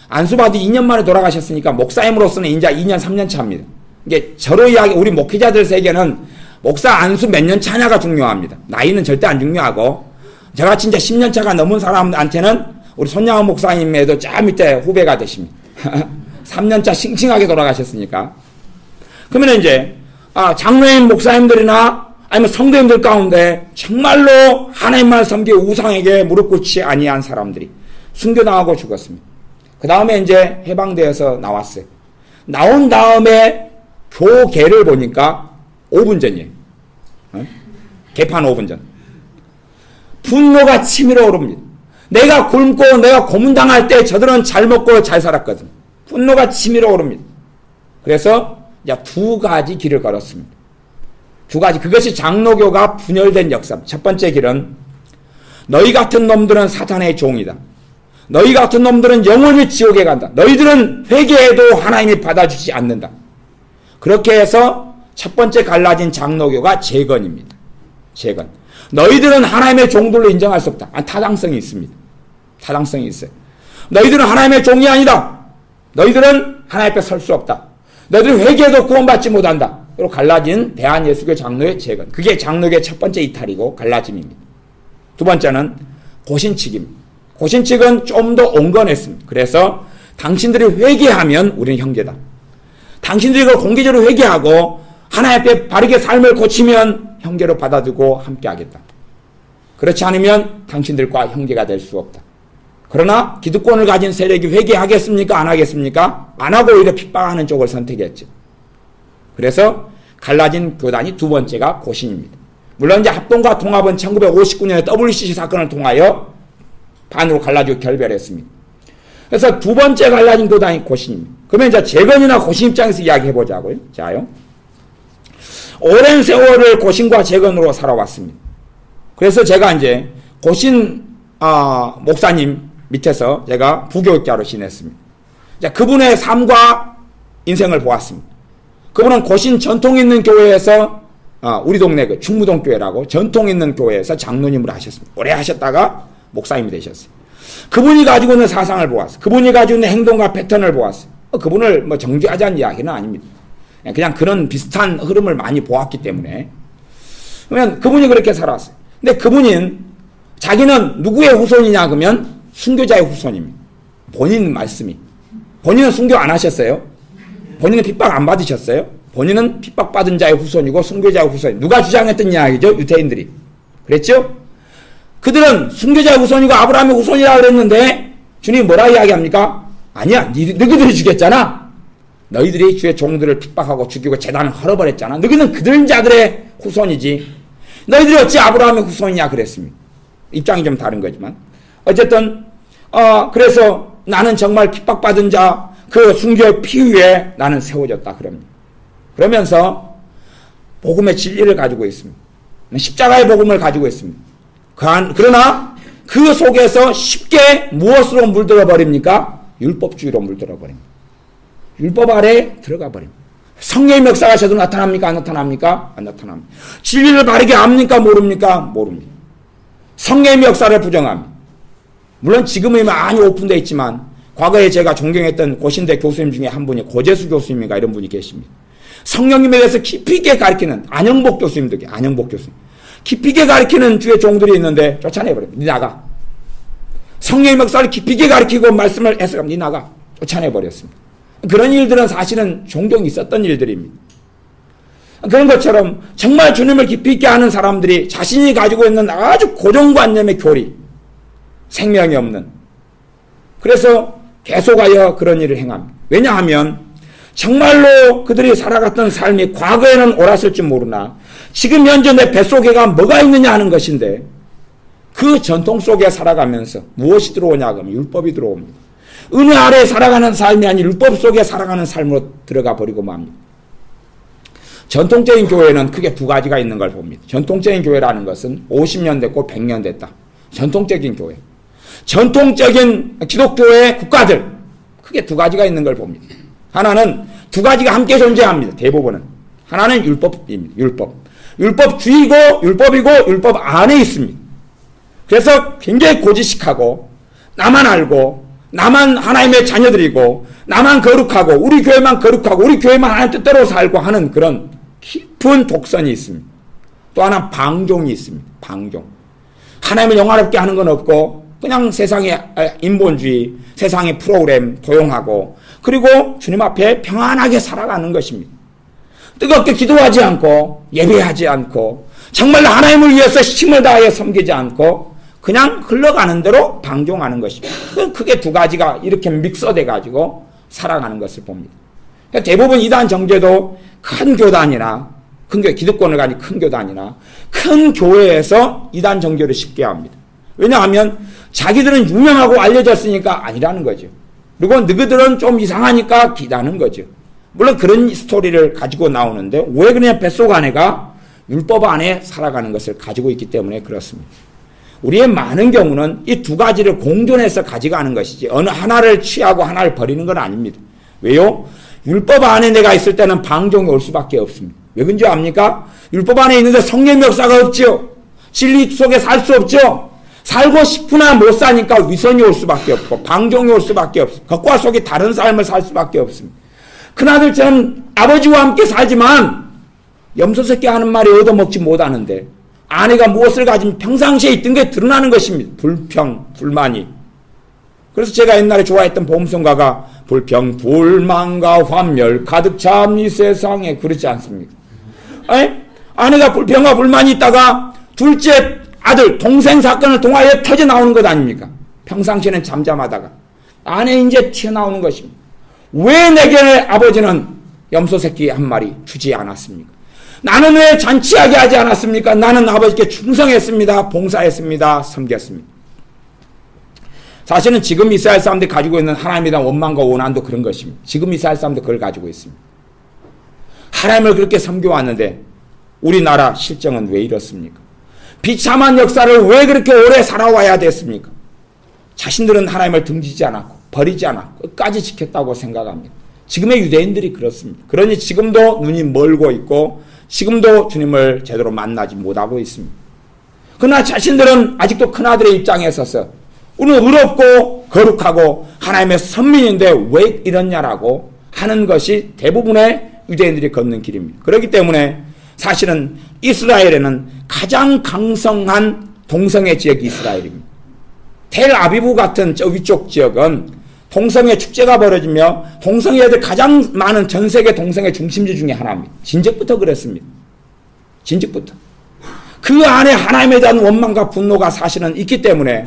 [SPEAKER 1] 안수받이 2년 만에 돌아가셨으니까 목사님으로서는 이제 2년 3년 차입니다. 이게 저로 이야기 우리 목회자들 세계는 목사 안수 몇 년 차냐가 중요합니다. 나이는 절대 안 중요하고 저같이 이제 10년 차가 넘은 사람한테는 우리 손양호 목사님에도 저 밑에 후배가 되십니다. 3년 차 싱싱하게 돌아가셨으니까. 그러면 이제 장로님 목사님들이나 아니면 성도님들 가운데 정말로 하나님만 섬기고 우상에게 무릎 꿇지 아니한 사람들이 순교당하고 죽었습니다. 그 다음에 이제 해방되어서 나왔어요. 나온 다음에 교계를 보니까 5분 전이에요. 개판 5분 전. 분노가 치밀어 오릅니다. 내가 굶고 내가 고문당할 때 저들은 잘 먹고 잘 살았거든. 분노가 치밀어 오릅니다. 그래서 이제 두 가지 길을 걸었습니다. 두 가지. 그것이 장로교가 분열된 역사. 첫 번째 길은 너희 같은 놈들은 사탄의 종이다. 너희 같은 놈들은 영원히 지옥에 간다. 너희들은 회개해도 하나님이 받아주지 않는다. 그렇게 해서 첫 번째 갈라진 장로교가 재건입니다. 재건. 너희들은 하나님의 종들로 인정할 수 없다. 타당성이 있습니다. 타당성이 있어요. 너희들은 하나님의 종이 아니다. 너희들은 하나님 앞에 설 수 없다. 너희들은 회개해도 구원받지 못한다. 그리고 갈라진 대한예수교 장로의 재건. 그게 장로교의 첫 번째 이탈이고 갈라짐입니다. 두 번째는 고신칙입니다. 고신칙은 좀 더 온건했습니다. 그래서 당신들이 회개하면 우리는 형제다. 당신들이 그걸 공개적으로 회개하고 하나님 앞에 바르게 삶을 고치면 형제로 받아두고 함께하겠다. 그렇지 않으면 당신들과 형제가 될 수 없다. 그러나 기득권을 가진 세력이 회개하겠습니까? 안 하겠습니까? 안 하고 오히려 핍박하는 쪽을 선택했죠. 그래서 갈라진 교단이 두 번째가 고신입니다. 물론 이제 합동과 통합은 1959년에 WCC 사건을 통하여 반으로 갈라지고 결별했습니다. 그래서 두 번째 갈라진 교단이 고신입니다. 그러면 이제 재건이나 고신 입장에서 이야기해보자고요. 자요. 오랜 세월을 고신과 재건으로 살아왔습니다. 그래서 제가 이제 고신 목사님 밑에서 제가 부교육자로 지냈습니다. 자, 그분의 삶과 인생을 보았습니다. 그분은 고신 전통 있는 교회에서 우리 동네 그 충무동 교회라고 전통 있는 교회에서 장로님을 하셨습니다. 오래 하셨다가 목사님이 되셨어요. 그분이 가지고 있는 사상을 보았어요. 그분이 가지고 있는 행동과 패턴을 보았어요. 그분을 뭐 정죄하자는 이야기는 아닙니다. 그냥 그런 비슷한 흐름을 많이 보았기 때문에. 그러면 그분이 그렇게 살았어요. 근데 그분은 자기는 누구의 후손이냐 그러면 순교자의 후손입니다. 본인 말씀이. 본인은 순교 안 하셨어요? 본인은 핍박 안 받으셨어요? 본인은 핍박받은 자의 후손이고 순교자의 후손. 누가 주장했던 이야기죠? 유대인들이. 그랬죠? 그들은 순교자의 후손이고 아브라함의 후손이라고 그랬는데 주님이 뭐라 이야기합니까? 아니야. 너희들이 죽였잖아. 너희들이 주의 종들을 핍박하고 죽이고 제단을 헐어버렸잖아. 너희는 그들 자들의 후손이지. 너희들이 어찌 아브라함의 후손이냐 그랬습니다. 입장이 좀 다른 거지만 어쨌든 그래서 나는 정말 핍박받은 자 그 순교의 피 위에 나는 세워졌다 그럽니다. 그러면서 복음의 진리를 가지고 있습니다. 십자가의 복음을 가지고 있습니다. 그러나 그 속에서 쉽게 무엇으로 물들어 버립니까? 율법주의로 물들어 버립니다. 율법 아래 들어가 버립니다. 성령의 역사가 저도 나타납니까? 안 나타납니까? 안 나타납니다. 진리를 바르게 압니까? 모릅니까? 모릅니다. 성령의 역사를 부정합니다. 물론 지금은 많이 오픈되어 있지만 과거에 제가 존경했던 고신대 교수님 중에 한 분이 고재수 교수님인가 이런 분이 계십니다. 성령님에 대해서 깊이 있게 가르치는 안영복 교수님도 안영복 교수님 깊이 있게 가르치는 주의 종들이 있는데 쫓아내버립니다. 니 나가. 성령의 역사를 깊이 있게 가르치고 말씀을 해석하면 니 나가. 쫓아내버렸습니다. 그런 일들은 사실은 종종 있었던 일들입니다. 그런 것처럼 정말 주님을 깊이 있게 아는 사람들이 자신이 가지고 있는 아주 고정관념의 교리, 생명이 없는, 그래서 계속하여 그런 일을 행합니다. 왜냐하면 정말로 그들이 살아갔던 삶이 과거에는 옳았을지 모르나 지금 현재 내 뱃속에가 뭐가 있느냐 하는 것인데 그 전통 속에 살아가면서 무엇이 들어오냐 하면 율법이 들어옵니다. 은혜 아래 살아가는 삶이 아닌 율법 속에 살아가는 삶으로 들어가 버리고 맙니다. 전통적인 교회는 크게 두 가지가 있는 걸 봅니다. 전통적인 교회라는 것은 50년 됐고 100년 됐다. 전통적인 교회. 전통적인 기독교의 국가들 크게 두 가지가 있는 걸 봅니다. 하나는 두 가지가 함께 존재합니다. 대부분은. 하나는 율법입니다. 율법주의고 율법이고 율법 안에 있습니다. 그래서 굉장히 고지식하고 나만 알고 나만 하나님의 자녀들이고 나만 거룩하고 우리 교회만 거룩하고 우리 교회만 하나님 뜻대로 살고 하는 그런 깊은 독선이 있습니다. 또 하나 방종이 있습니다. 방종. 하나님을 영화롭게 하는 건 없고 그냥 세상의 인본주의, 세상의 프로그램 도용하고 그리고 주님 앞에 평안하게 살아가는 것입니다. 뜨겁게 기도하지 않고 예배하지 않고 정말로 하나님을 위해서 힘을 다하여 섬기지 않고 그냥 흘러가는 대로 방종하는 것입니다. 크게 두 가지가 이렇게 믹서돼 가지고 살아가는 것을 봅니다. 대부분 이단 정제도 큰 교단이나 큰 교회, 기득권을 가진 큰 교단이나 큰 교회에서 이단 정제를 쉽게 합니다. 왜냐하면 자기들은 유명하고 알려졌으니까 아니라는 거죠. 그리고 너희들은 좀 이상하니까 기다는 거죠. 물론 그런 스토리를 가지고 나오는데 왜 그냥 뱃속 안에가 율법 안에 살아가는 것을 가지고 있기 때문에 그렇습니다. 우리의 많은 경우는 이 두 가지를 공존해서 가져가는 것이지 어느 하나를 취하고 하나를 버리는 건 아닙니다. 왜요? 율법 안에 내가 있을 때는 방종이 올 수밖에 없습니다. 왜 그런지 압니까? 율법 안에 있는데 성령의 역사가 없죠. 진리 속에 살 수 없죠. 살고 싶으나 못 사니까 위선이 올 수밖에 없고 방종이 올 수밖에 없습니다. 겉과 속이 다른 삶을 살 수밖에 없습니다. 큰아들처럼 아버지와 함께 살지만 염소새끼 하는 말이 얻어먹지 못하는데 아내가 무엇을 가지면 평상시에 있던 게 드러나는 것입니다. 불평, 불만이. 그래서 제가 옛날에 좋아했던 보험성가가 불평, 불만과 환멸 가득 찬 이 세상에 그렇지 않습니까? 아내가 불평과 불만이 있다가 둘째 아들, 동생 사건을 통하여 터져 나오는 것 아닙니까? 평상시에는 잠잠하다가 안에 이제 튀어나오는 것입니다. 왜 내게 아버지는 염소 새끼 한 마리 주지 않았습니까? 나는 왜 잔치하게 하지 않았습니까? 나는 아버지께 충성했습니다. 봉사했습니다. 섬겼습니다. 사실은 지금 이스라엘 사람들이 가지고 있는 하나님에 대한 원망과 원한도 그런 것입니다. 지금 이스라엘 사람도 그걸 가지고 있습니다. 하나님을 그렇게 섬겨왔는데 우리나라 실정은 왜 이렇습니까? 비참한 역사를 왜 그렇게 오래 살아와야 됐습니까? 자신들은 하나님을 등지지 않았고 버리지 않았고 끝까지 지켰다고 생각합니다. 지금의 유대인들이 그렇습니다. 그러니 지금도 눈이 멀고 있고 지금도 주님을 제대로 만나지 못하고 있습니다. 그러나 자신들은 아직도 큰아들의 입장에 서서 우리는 의롭고 거룩하고 하나님의 선민인데 왜 이러냐라고 하는 것이 대부분의 유대인들이 걷는 길입니다. 그렇기 때문에 사실은 이스라엘에는 가장 강성한 동성애 지역이 이스라엘입니다. 텔아비브 같은 저 위쪽 지역은 동성애 축제가 벌어지며 동성애들 가장 많은 전 세계 동성애 중심지 중에 하나입니다. 진즉부터 그랬습니다. 진즉부터. 그 안에 하나님에 대한 원망과 분노가 사실은 있기 때문에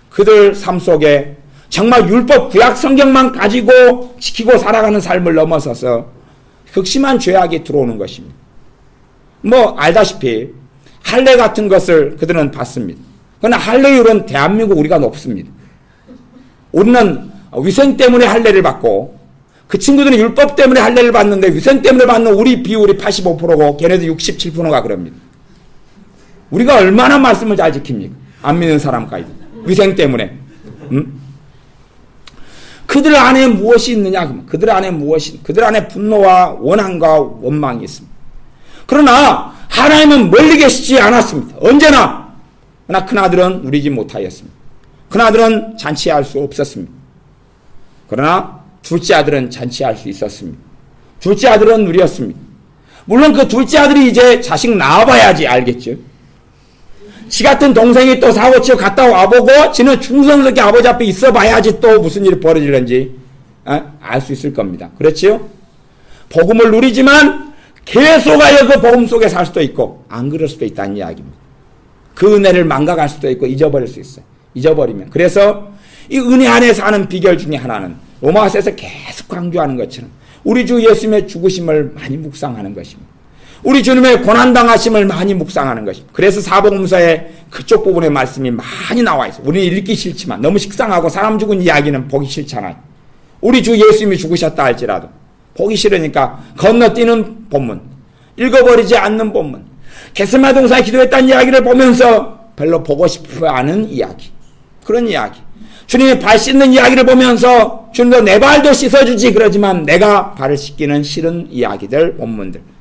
[SPEAKER 1] 그들 삶 속에 정말 율법 구약 성경만 가지고 지키고 살아가는 삶을 넘어서서 극심한 죄악이 들어오는 것입니다. 뭐 알다시피 할례 같은 것을 그들은 받습니다. 그러나 할례율은 대한민국 우리가 높습니다. 우리는 위생 때문에 할례를 받고 그 친구들은 율법 때문에 할례를 받는데 위생 때문에 받는 우리 비율이 85%고 걔네들 67%가 그럽니다. 우리가 얼마나 말씀을 잘 지킵니까? 안 믿는 사람까지 위생 때문에. 그들 안에 무엇이 있느냐? 그들 안에 무엇이? 그들 안에 분노와 원한과 원망이 있습니다. 그러나 하나님은 멀리 계시지 않았습니다. 언제나. 그러나 큰아들은 누리지 못하였습니다. 큰아들은 잔치할 수 없었습니다. 그러나 둘째 아들은 잔치할 수 있었습니다. 둘째 아들은 누렸습니다. 물론 그 둘째 아들이 이제 자식 낳아봐야지 알겠죠. 지 같은 동생이 또 사고치고 갔다 와보고 지는 충성스럽게 아버지 앞에 있어봐야지 또 무슨 일이 벌어지는지 알 수 있을 겁니다. 그렇지요? 복음을 누리지만 계속하여 그 복음 속에 살 수도 있고 안 그럴 수도 있다는 이야기입니다. 그 은혜를 망각할 수도 있고 잊어버릴 수 있어요. 잊어버리면. 그래서 이 은혜 안에 사는 비결 중에 하나는 로마서에서 계속 강조하는 것처럼 우리 주 예수님의 죽으심을 많이 묵상하는 것입니다. 우리 주님의 고난당하심을 많이 묵상하는 것입니다. 그래서 사복음서에 그쪽 부분의 말씀이 많이 나와 있어요. 우리는 읽기 싫지만 너무 식상하고 사람 죽은 이야기는 보기 싫잖아요. 우리 주 예수님이 죽으셨다 할지라도 보기 싫으니까 건너뛰는 본문, 읽어버리지 않는 본문, 겟세마네 동산에 기도했다는 이야기를 보면서 별로 보고 싶지 않은 이야기, 그런 이야기, 주님이 발 씻는 이야기를 보면서 주님도 내 발도 씻어주지 그러지만 내가 발을 씻기는 싫은 이야기들, 본문들.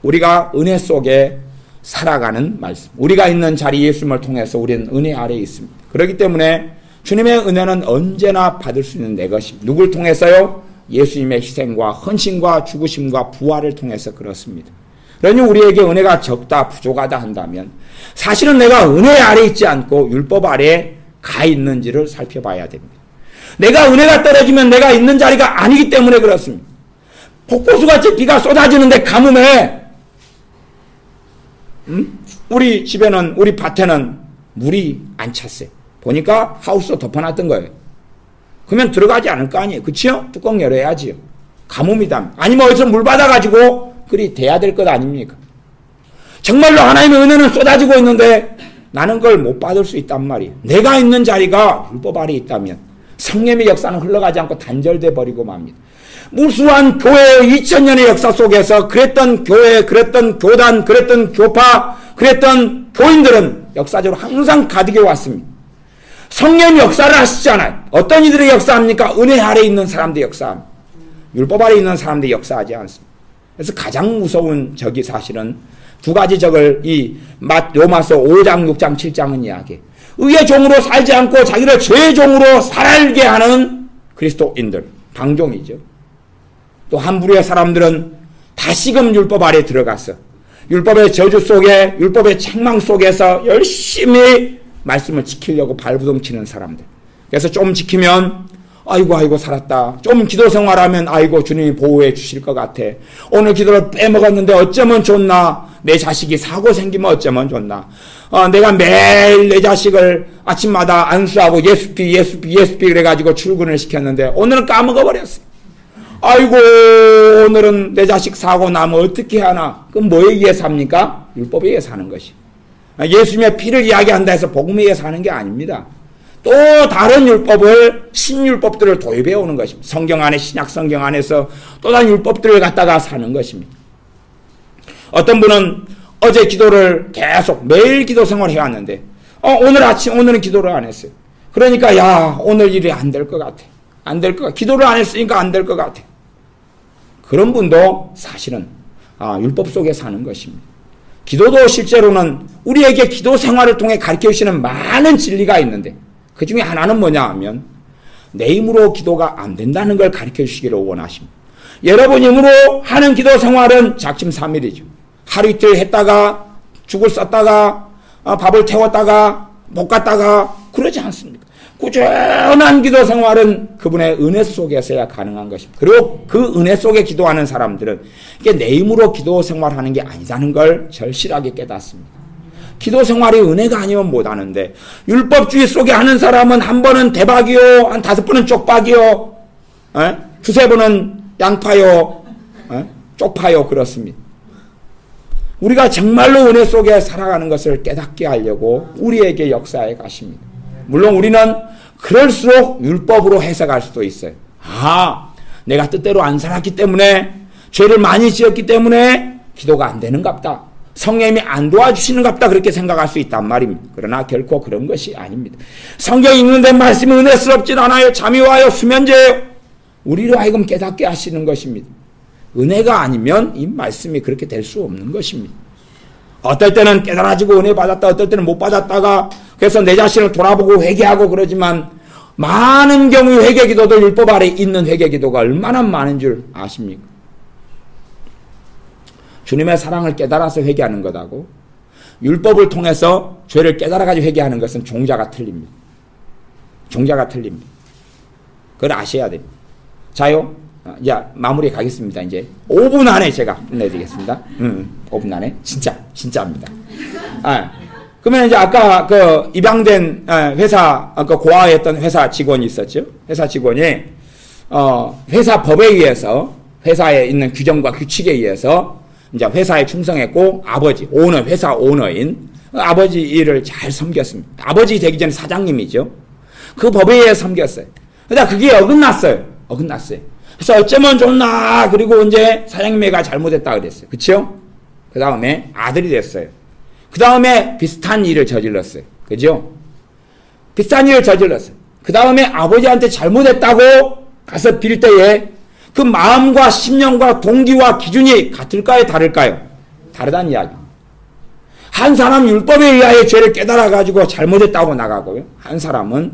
[SPEAKER 1] 우리가 은혜 속에 살아가는 말씀, 우리가 있는 자리 예수님을 통해서 우리는 은혜 아래에 있습니다. 그렇기 때문에 주님의 은혜는 언제나 받을 수 있는 내 것입니다. 누굴 통해서요? 예수님의 희생과 헌신과 죽으심과 부활을 통해서 그렇습니다. 그러니 우리에게 은혜가 적다 부족하다 한다면 사실은 내가 은혜 아래 있지 않고 율법 아래에 가 있는지를 살펴봐야 됩니다. 내가 은혜가 떨어지면 내가 있는 자리가 아니기 때문에 그렇습니다. 폭포수같이 비가 쏟아지는데 가뭄에 우리 집에는, 우리 밭에는 물이 안 찼어요. 보니까 하우스 덮어놨던 거예요. 그러면 들어가지 않을 거 아니에요. 그치요? 뚜껑 열어야지요. 가뭄이다. 아니면 어디서 물 받아가지고 그리 돼야 될 것 아닙니까? 정말로 하나님의 은혜는 쏟아지고 있는데 나는 그걸 못 받을 수 있단 말이에요. 내가 있는 자리가 율법 아래에 있다면 성령의 역사는 흘러가지 않고 단절돼 버리고 맙니다. 무수한 교회의 2000년의 역사 속에서 그랬던 교회, 그랬던 교단, 그랬던 교파, 그랬던 교인들은 역사적으로 항상 가득해 왔습니다. 성령이 역사를 하시잖아요. 어떤 이들의 역사합니까? 은혜 아래에 있는 사람들의 역사합니다. 율법 아래에 있는 사람들이 역사하지 않습니다. 그래서 가장 무서운 적이 사실은 두 가지 적을 이 로마서 5장, 6장, 7장은 이야기. 의의 종으로 살지 않고 자기를 죄의 종으로 살게 하는 그리스도인들, 방종이죠. 또 한 부류의 사람들은 다시금 율법 아래 들어갔어. 율법의 저주 속에, 율법의 책망 속에서 열심히 말씀을 지키려고 발부동치는 사람들. 그래서 좀 지키면 아이고 살았다. 좀 기도 생활하면 아이고 주님이 보호해 주실 것 같아. 오늘 기도를 빼먹었는데 어쩌면 좋나. 내 자식이 사고 생기면 어쩌면 좋나. 내가 매일 내 자식을 아침마다 안수하고 예수피 그래가지고 출근을 시켰는데 오늘은 까먹어버렸어. 아이고 오늘은 내 자식 사고 나면 어떻게 하나. 그럼 뭐에 의해서 합니까? 율법에 의해서 하는 것이. 예수님의 피를 이야기한다 해서 복음에 의해서 하는 게 아닙니다. 또 다른 율법을, 신율법들을 도입해 오는 것입니다. 성경 안에, 신약 성경 안에서 또 다른 율법들을 갖다가 사는 것입니다. 어떤 분은 어제 기도를 계속 매일 기도 생활을 해왔는데 오늘은 기도를 안 했어요. 그러니까 야 오늘 일이 안 될 것 같아. 안 될 것 같아. 기도를 안 했으니까 안 될 것 같아. 그런 분도 사실은 율법 속에 사는 것입니다. 기도도 실제로는 우리에게 기도 생활을 통해 가르쳐 주시는 많은 진리가 있는데 그 중에 하나는 뭐냐 하면 내 힘으로 기도가 안 된다는 걸 가르쳐 주시기를 원하십니다. 여러분 힘으로 하는 기도 생활은 작심삼일이죠. 하루 이틀 했다가 죽을 썼다가 밥을 태웠다가 못 갔다가 그러지 않습니까? 꾸준한 기도 생활은 그분의 은혜 속에서야 가능한 것입니다. 그리고 그 은혜 속에 기도하는 사람들은 이게 내 힘으로 기도 생활하는 게 아니다는 걸 절실하게 깨닫습니다. 기도 생활이 은혜가 아니면 못하는데 율법주의 속에 하는 사람은 한 번은 대박이요, 한 5번은 쪽박이요, 두세 번은 양파요, 쪽파요. 그렇습니다. 우리가 정말로 은혜 속에 살아가는 것을 깨닫게 하려고 우리에게 역사해 가십니다. 물론 우리는 그럴수록 율법으로 해석할 수도 있어요. 내가 뜻대로 안 살았기 때문에, 죄를 많이 지었기 때문에 기도가 안 되는갑다, 성령님이 안 도와주시는갑다, 그렇게 생각할 수 있단 말입니다. 그러나 결코 그런 것이 아닙니다. 성경 읽는데 말씀이 은혜스럽진 않아요. 잠이 와요. 수면제예요. 우리로 하여금 깨닫게 하시는 것입니다. 은혜가 아니면 이 말씀이 그렇게 될 수 없는 것입니다. 어떨 때는 깨달아지고 은혜 받았다, 어떨 때는 못 받았다가, 그래서 내 자신을 돌아보고 회개하고 그러지만, 많은 경우의 회개기도도 율법 아래 있는 회개기도가 얼마나 많은 줄 아십니까? 주님의 사랑을 깨달아서 회개하는 것하고 율법을 통해서 죄를 깨달아가지고 회개하는 것은 종자가 틀립니다. 종자가 틀립니다. 그걸 아셔야 됩니다. 자요, 이제 마무리 가겠습니다. 이제 5분 안에 제가 끝내드리겠습니다. 5분 안에 진짜입니다. 그러면 이제 아까 그 입양된 회사, 그 고아했던 회사 직원이 있었죠. 회사 직원이 회사 법에 의해서, 회사에 있는 규정과 규칙에 의해서 이제 회사에 충성했고, 아버지, 오너, 회사 오너인 아버지 일을 잘 섬겼습니다. 아버지 되기 전에 사장님이죠. 그 법에 의해 섬겼어요. 그러다 그게 어긋났어요. 그래서 어쩌면 좋나, 그리고 이제 사장님애가 잘못했다 그랬어요. 그쵸? 그 다음에 아들이 됐어요. 그 다음에 비슷한 일을 저질렀어요. 그죠? 비슷한 일을 저질렀어요. 그 다음에 아버지한테 잘못했다고 가서 빌 때에 그 마음과 심령과 동기와 기준이 같을까요? 다를까요? 다르다는 이야기입니다. 한 사람 율법에 의하여 죄를 깨달아가지고 잘못했다고 나가고요. 한 사람은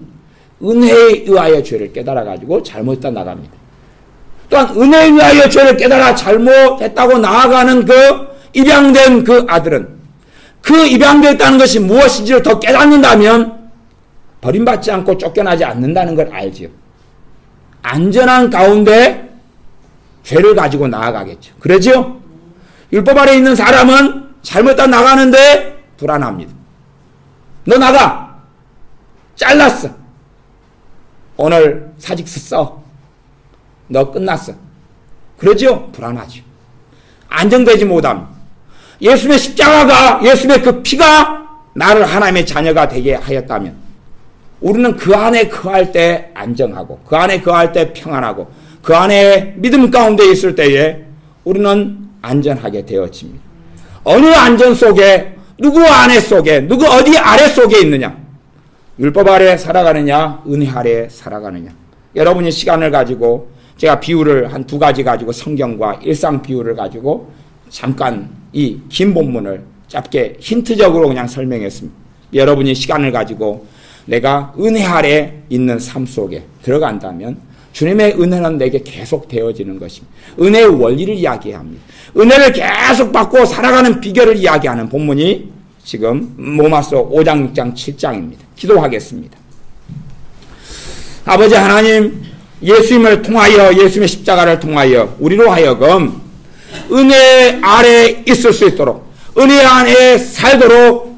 [SPEAKER 1] 은혜에 의하여 죄를 깨달아가지고 잘못했다 나갑니다. 또한 은혜에 의하여 죄를 깨달아 잘못했다고 나아가는 그 입양된 그 아들은 그 입양됐다는 것이 무엇인지를 더 깨닫는다면 버림받지 않고 쫓겨나지 않는다는 걸 알지요. 안전한 가운데 죄를 가지고 나아가겠죠. 그러죠? 율법 아래 있는 사람은 잘못했다 나가는데 불안합니다. 너 나가. 잘랐어. 오늘 사직서 써. 너 끝났어. 그러죠? 불안하죠. 안정되지 못합니다. 예수님의 십자가가, 예수님의 그 피가 나를 하나님의 자녀가 되게 하였다면 우리는 그 안에 거할 때 안정하고, 그 안에 거할 때 평안하고, 그 안에 믿음 가운데 있을 때에 우리는 안전하게 되어집니다. 어느 안전 속에, 누구 안에 속에, 누구 어디 아래 속에 있느냐? 율법 아래 살아가느냐, 은혜 아래 살아가느냐? 여러분이 시간을 가지고 제가 비유를 한 2가지 가지고, 성경과 일상 비유를 가지고 잠깐 이 긴 본문을 짧게 힌트적으로 그냥 설명했습니다. 여러분이 시간을 가지고 내가 은혜 아래 있는 삶 속에 들어간다면 주님의 은혜는 내게 계속 되어지는 것입니다. 은혜의 원리를 이야기합니다. 은혜를 계속 받고 살아가는 비결을 이야기하는 본문이 지금 로마서 5장, 6장, 7장입니다. 기도하겠습니다. 아버지 하나님, 예수님을 통하여, 예수님의 십자가를 통하여 우리로 하여금 은혜 아래 있을 수 있도록, 은혜 안에 살도록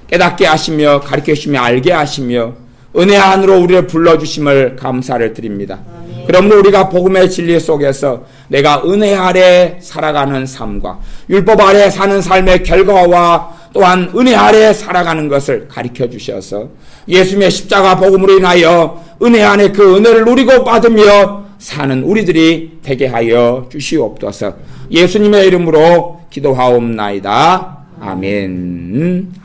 [SPEAKER 1] 깨닫게 하시며 가르쳐 주시며 알게 하시며 은혜 안으로 우리를 불러주심을 감사를 드립니다. 그러므로 우리가 복음의 진리 속에서 내가 은혜 아래 살아가는 삶과 율법 아래 사는 삶의 결과와 또한 은혜 아래 살아가는 것을 가르쳐 주셔서 예수님의 십자가 복음으로 인하여 은혜 안에 그 은혜를 누리고 받으며 사는 우리들이 되게 하여 주시옵소서. 예수님의 이름으로 기도하옵나이다. 아멘.